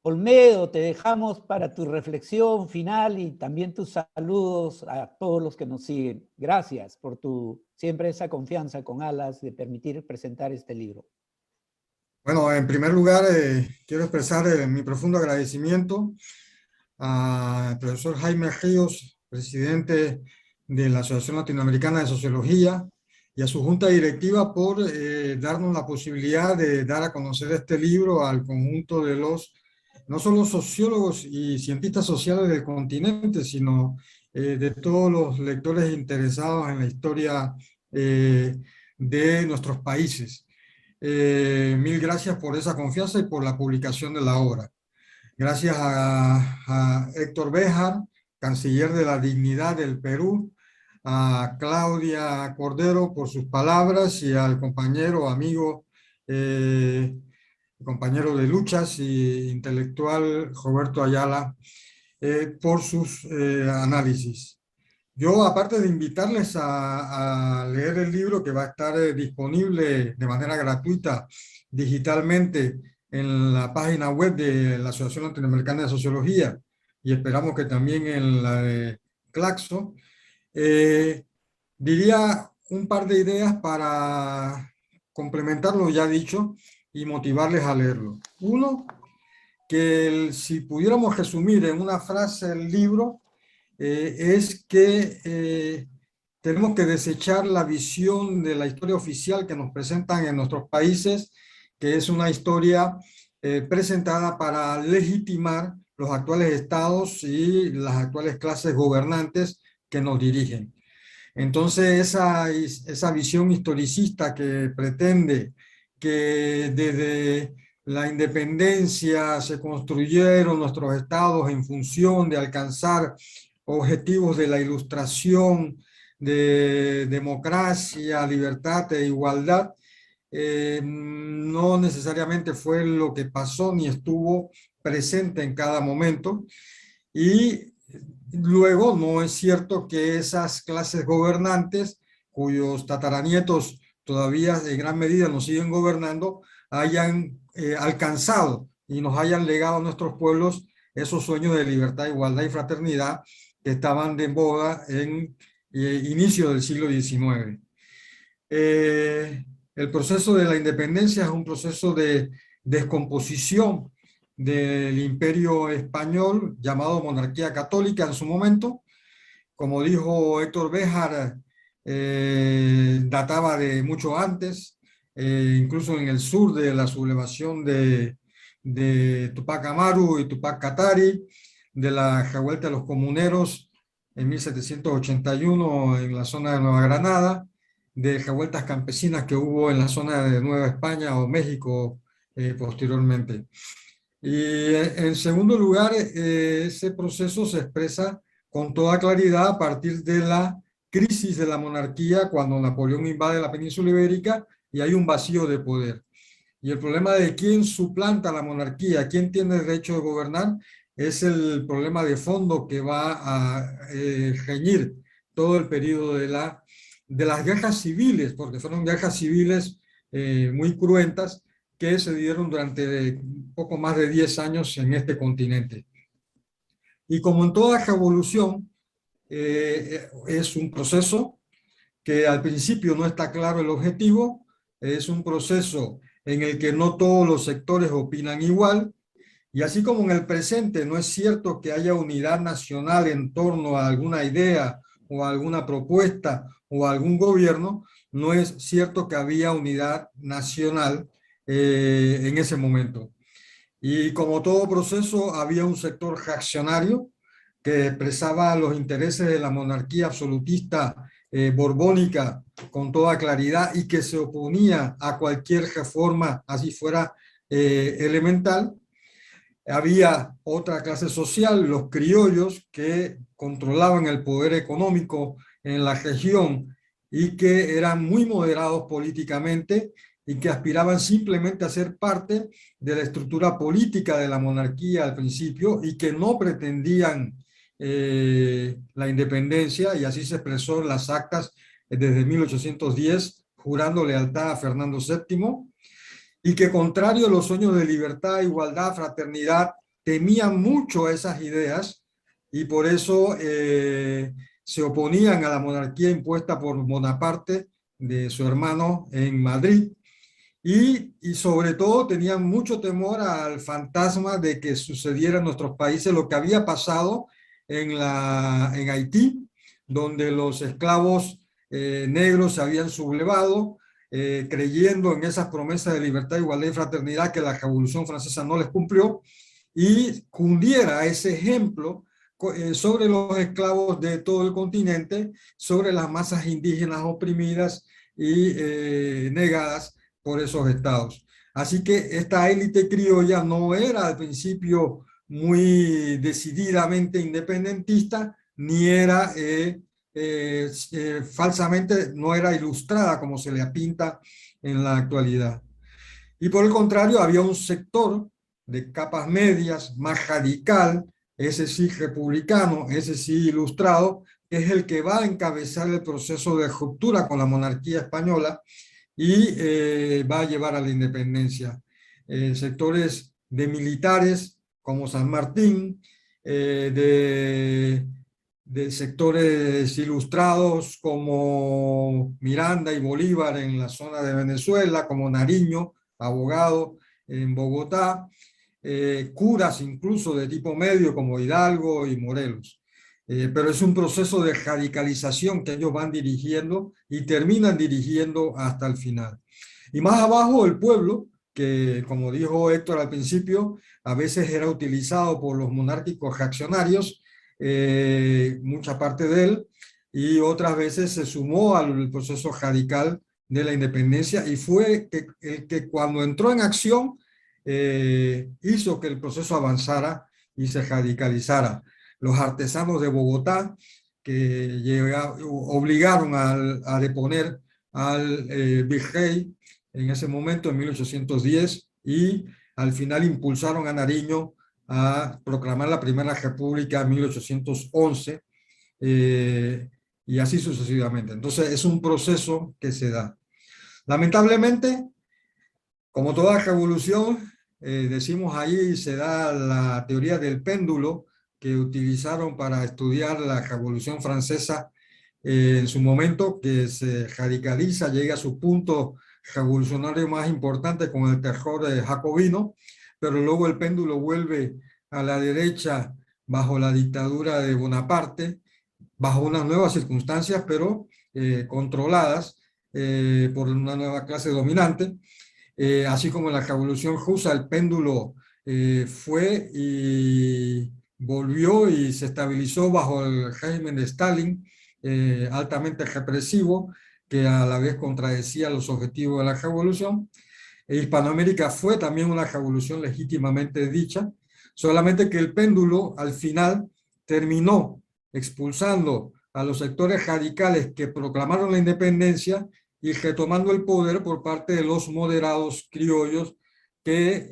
Olmedo, te dejamos para tu reflexión final y también tus saludos a todos los que nos siguen. Gracias por siempre esa confianza con Alas de permitir presentar este libro. Bueno, en primer lugar, quiero expresar mi profundo agradecimiento al profesor Jaime Ríos, presidente de la Asociación Latinoamericana de Sociología, y a su junta directiva por darnos la posibilidad de dar a conocer este libro al conjunto de los, no solo sociólogos y cientistas sociales del continente, sino de todos los lectores interesados en la historia de nuestros países. Mil gracias por esa confianza y por la publicación de la obra. Gracias a Héctor Béjar, canciller de la dignidad del Perú, a Claudia Cordero por sus palabras y al compañero, amigo, compañero de luchas y intelectual Roberto Ayala por sus análisis. Yo, aparte de invitarles a leer el libro que va a estar disponible de manera gratuita digitalmente en la página web de la Asociación Latinoamericana de Sociología y esperamos que también en la de Claxo, diría un par de ideas para complementar lo ya dicho y motivarles a leerlo. Uno, que si pudiéramos resumir en una frase el libro, es que tenemos que desechar la visión de la historia oficial que nos presentan en nuestros países, que es una historia presentada para legitimar los actuales estados y las actuales clases gobernantes que nos dirigen. Entonces esa visión historicista que pretende que desde la independencia se construyeron nuestros estados en función de alcanzar objetivos de la ilustración, de democracia, libertad e igualdad, no necesariamente fue lo que pasó ni estuvo presente en cada momento. Y luego no es cierto que esas clases gobernantes, cuyos tataranietos todavía en gran medida nos siguen gobernando, hayan alcanzado y nos hayan legado a nuestros pueblos esos sueños de libertad, igualdad y fraternidad que estaban de moda en inicio del siglo XIX. El proceso de la independencia es un proceso de descomposición del imperio español llamado monarquía católica en su momento. Como dijo Héctor Béjar, databa de mucho antes, incluso en el sur de la sublevación de Tupac Amaru y Tupac Katari, de la revuelta de los comuneros en 1781 en la zona de Nueva Granada, de revueltas campesinas que hubo en la zona de Nueva España o México posteriormente. Y en segundo lugar, ese proceso se expresa con toda claridad a partir de la crisis de la monarquía cuando Napoleón invade la península ibérica y hay un vacío de poder. Y el problema de quién suplanta la monarquía, quién tiene el derecho de gobernar, es el problema de fondo que va a reñir todo el periodo de las guerras civiles, porque fueron guerras civiles muy cruentas que se dieron durante poco más de 10 años en este continente. Y como en toda revolución, es un proceso que al principio no está claro el objetivo, es un proceso en el que no todos los sectores opinan igual, y así como en el presente no es cierto que haya unidad nacional en torno a alguna idea o a alguna propuesta o a algún gobierno, no es cierto que había unidad nacional en ese momento. Y como todo proceso, había un sector reaccionario que expresaba los intereses de la monarquía absolutista borbónica con toda claridad y que se oponía a cualquier reforma, así fuera elemental. había otra clase social, los criollos, que controlaban el poder económico en la región y que eran muy moderados políticamente y que aspiraban simplemente a ser parte de la estructura política de la monarquía al principio y que no pretendían la independencia, y así se expresó en las actas desde 1810, jurando lealtad a Fernando VII, y que contrario a los sueños de libertad, igualdad, fraternidad, temían mucho esas ideas y por eso se oponían a la monarquía impuesta por Bonaparte, de su hermano, en Madrid, y sobre todo tenían mucho temor al fantasma de que sucediera en nuestros países lo que había pasado en Haití, donde los esclavos negros se habían sublevado, creyendo en esas promesas de libertad, igualdad y fraternidad que la Revolución Francesa no les cumplió, y cundiera ese ejemplo sobre los esclavos de todo el continente, sobre las masas indígenas oprimidas y negadas por esos estados. Así que esta élite criolla no era al principio muy decididamente independentista, ni era falsamente, no era ilustrada como se le pinta en la actualidad. Y por el contrario, había un sector de capas medias más radical, ese sí republicano, ese sí ilustrado, que es el que va a encabezar el proceso de ruptura con la monarquía española y va a llevar a la independencia. Sectores de militares como San Martín, de sectores ilustrados como Miranda y Bolívar en la zona de Venezuela, como Nariño, abogado en Bogotá, curas incluso de tipo medio como Hidalgo y Morelos. Pero es un proceso de radicalización que ellos van dirigiendo y terminan dirigiendo hasta el final. Y más abajo el pueblo, que como dijo Héctor al principio, a veces era utilizado por los monárquicos reaccionarios, mucha parte de él, y otras veces se sumó al proceso radical de la independencia y fue el que cuando entró en acción hizo que el proceso avanzara y se radicalizara. Los artesanos de Bogotá que obligaron a deponer al virrey en ese momento, en 1810, y al final impulsaron a Nariño a proclamar la Primera República en 1811, y así sucesivamente. Entonces es un proceso que se da. Lamentablemente, como toda revolución, decimos ahí, se da la teoría del péndulo que utilizaron para estudiar la Revolución Francesa en su momento, que se radicaliza, llega a su punto revolucionario más importante con el terror jacobino, pero luego el péndulo vuelve a la derecha bajo la dictadura de Bonaparte, bajo unas nuevas circunstancias, pero controladas por una nueva clase dominante. Así como en la Revolución Rusa el péndulo fue y volvió y se estabilizó bajo el régimen de Stalin, altamente represivo, que a la vez contradecía los objetivos de la revolución. Hispanoamérica fue también una revolución legítimamente dicha, solamente que el péndulo al final terminó expulsando a los sectores radicales que proclamaron la independencia y retomando el poder por parte de los moderados criollos que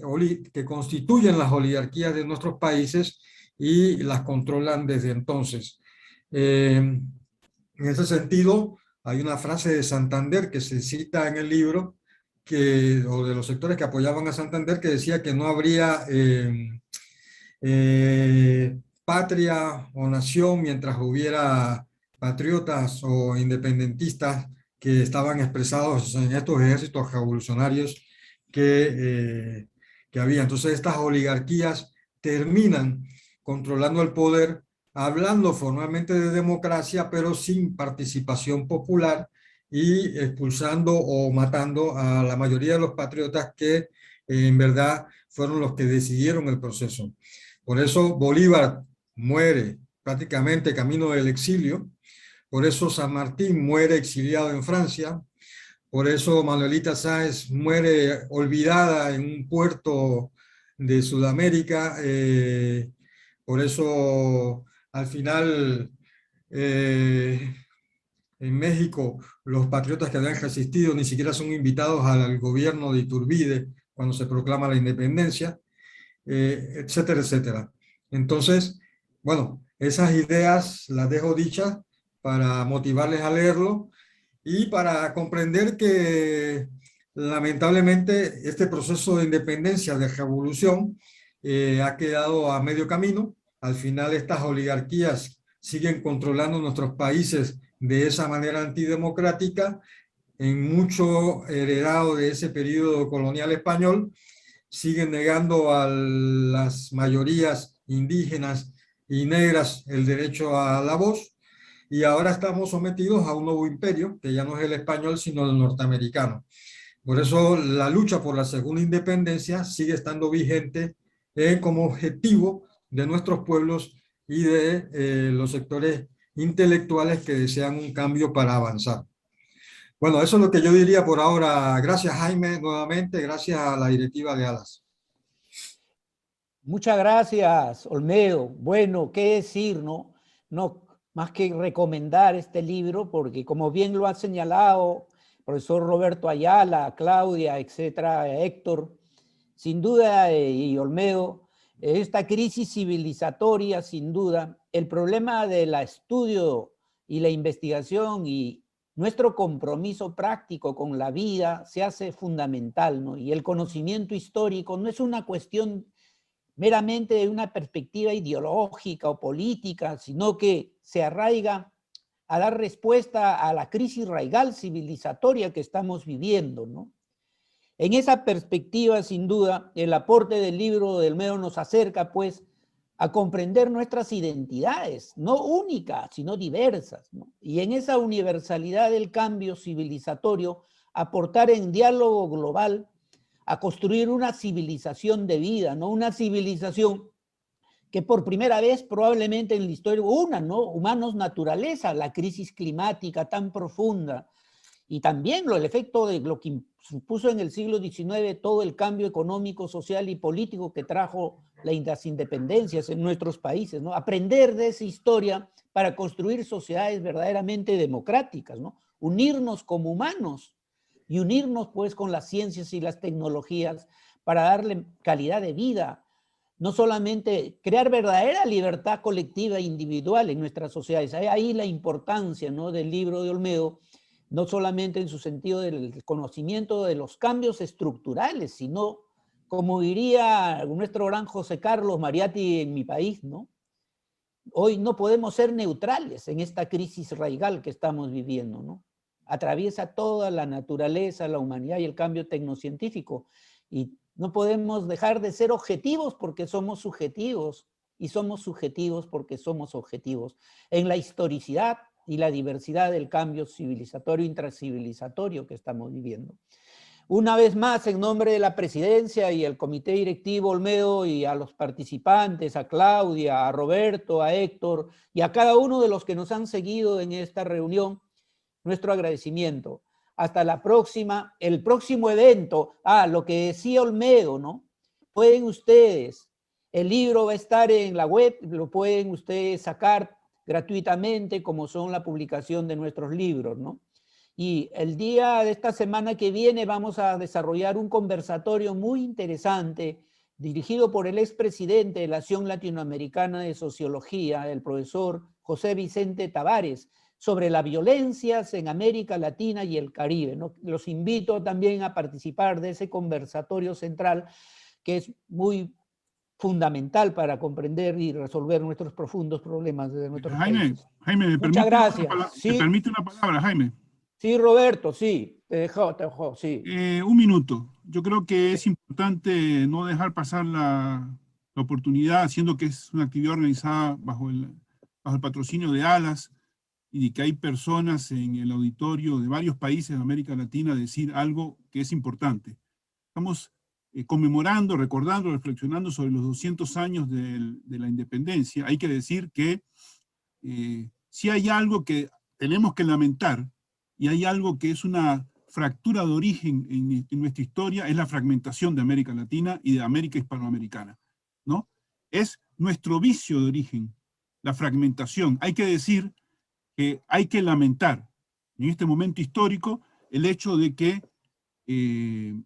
constituyen las oligarquías de nuestros países y las controlan desde entonces. En ese sentido, hay una frase de Santander que se cita en el libro, o de los sectores que apoyaban a Santander, que decía que no habría patria o nación mientras hubiera patriotas o independentistas que estaban expresados en estos ejércitos revolucionarios que había. Entonces estas oligarquías terminan controlando el poder, hablando formalmente de democracia, pero sin participación popular, y expulsando o matando a la mayoría de los patriotas que en verdad fueron los que decidieron el proceso. Por eso Bolívar muere prácticamente camino del exilio, por eso San Martín muere exiliado en Francia, por eso Manuelita Sáenz muere olvidada en un puerto de Sudamérica. Por eso, al final, en México, los patriotas que habían resistido ni siquiera son invitados al gobierno de Iturbide cuando se proclama la independencia, etcétera, etcétera. Entonces, bueno, esas ideas las dejo dichas para motivarles a leerlo y para comprender que lamentablemente este proceso de independencia, de revolución, ha quedado a medio camino. Al final estas oligarquías siguen controlando nuestros países de esa manera antidemocrática, en mucho heredado de ese periodo colonial español. Siguen negando a las mayorías indígenas y negras el derecho a la voz, y ahora estamos sometidos a un nuevo imperio, que ya no es el español, sino el norteamericano. Por eso la lucha por la segunda independencia sigue estando vigente como objetivo de nuestros pueblos y de los sectores intelectuales que desean un cambio para avanzar. Bueno, eso es lo que yo diría por ahora. Gracias, Jaime, nuevamente. Gracias a la directiva de ALAS. Muchas gracias, Olmedo. Bueno, qué decir, ¿no? No más que recomendar este libro, porque como bien lo ha señalado el profesor Roberto Ayala, Claudia, etcétera, Héctor, sin duda, y Olmedo, esta crisis civilizatoria, sin duda, el problema del estudio y la investigación y nuestro compromiso práctico con la vida se hace fundamental, ¿no? Y el conocimiento histórico no es una cuestión meramente de una perspectiva ideológica o política, sino que se arraiga a dar respuesta a la crisis raigal civilizatoria que estamos viviendo, ¿no? En esa perspectiva, sin duda, el aporte del libro de Olmedo nos acerca, pues, a comprender nuestras identidades, no únicas, sino diversas, ¿no? Y en esa universalidad del cambio civilizatorio, aportar en diálogo global a construir una civilización de vida, ¿no? Una civilización que por primera vez probablemente en la historia, ¿no? Humanos naturaleza, la crisis climática tan profunda, y también el efecto de lo que supuso en el siglo XIX todo el cambio económico, social y político que trajo las independencias en nuestros países, ¿no? Aprender de esa historia para construir sociedades verdaderamente democráticas, ¿no? Unirnos como humanos y unirnos pues con las ciencias y las tecnologías para darle calidad de vida, no solamente crear verdadera libertad colectiva e individual en nuestras sociedades. Ahí la importancia, ¿no?, del libro de Olmedo, no solamente en su sentido del conocimiento de los cambios estructurales, sino, como diría nuestro gran José Carlos Mariatti en mi país, ¿no? Hoy no podemos ser neutrales en esta crisis raigal que estamos viviendo, ¿no? Atraviesa toda la naturaleza, la humanidad y el cambio tecnocientífico. Y no podemos dejar de ser objetivos porque somos subjetivos, y somos subjetivos porque somos objetivos. En la historicidad y la diversidad del cambio civilizatorio, intracivilizatorio que estamos viviendo. Una vez más, en nombre de la presidencia y el comité directivo Olmedo y a los participantes, a Claudia, a Roberto, a Héctor y a cada uno de los que nos han seguido en esta reunión, nuestro agradecimiento. Hasta la próxima, el próximo evento. Lo que decía Olmedo, ¿no? Pueden ustedes, el libro va a estar en la web, lo pueden ustedes sacar gratuitamente, como son la publicación de nuestros libros, ¿no? Y el día de esta semana que viene vamos a desarrollar un conversatorio muy interesante dirigido por el expresidente de la Asociación Latinoamericana de Sociología, el profesor José Vicente Tavares, sobre las violencias en América Latina y el Caribe, ¿no? Los invito también a participar de ese conversatorio central que es muy fundamental para comprender y resolver nuestros profundos problemas de nuestros países. Jaime, muchas gracias. ¿Me permite una palabra, Jaime? Sí, Roberto, sí, te dejó, sí. Un minuto. Yo creo que es importante no dejar pasar la oportunidad, siendo que es una actividad organizada bajo el patrocinio de ALAS, y que hay personas en el auditorio de varios países de América Latina decir algo que es importante. Estamos conmemorando, recordando, reflexionando sobre los 200 años de la independencia. Hay que decir que si hay algo que tenemos que lamentar, y hay algo que es una fractura de origen en nuestra historia es la fragmentación de América Latina y de América hispanoamericana, ¿no? Es nuestro vicio de origen, la fragmentación. Hay que decir que hay que lamentar en este momento histórico el hecho de que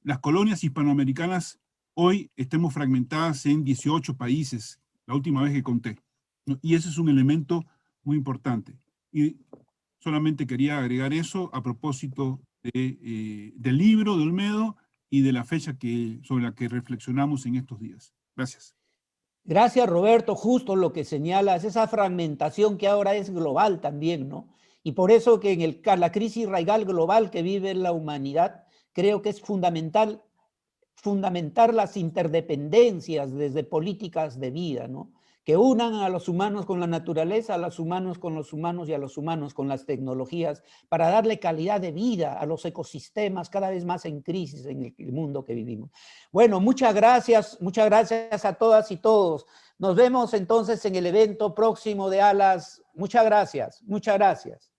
las colonias hispanoamericanas hoy estemos fragmentadas en 18 países, la última vez que conté, ¿no? Y ese es un elemento muy importante. Y solamente quería agregar eso a propósito del libro de Olmedo y de la fecha sobre la que reflexionamos en estos días. Gracias. Gracias, Roberto. Justo lo que señalas, esa fragmentación que ahora es global también, ¿no? Y por eso que en la crisis raigal global que vive la humanidad, creo que es fundamental las interdependencias desde políticas de vida, ¿no? Que unan a los humanos con la naturaleza, a los humanos con los humanos y a los humanos con las tecnologías para darle calidad de vida a los ecosistemas cada vez más en crisis en el mundo que vivimos. Bueno, muchas gracias a todas y todos. Nos vemos entonces en el evento próximo de ALAS. Muchas gracias, muchas gracias.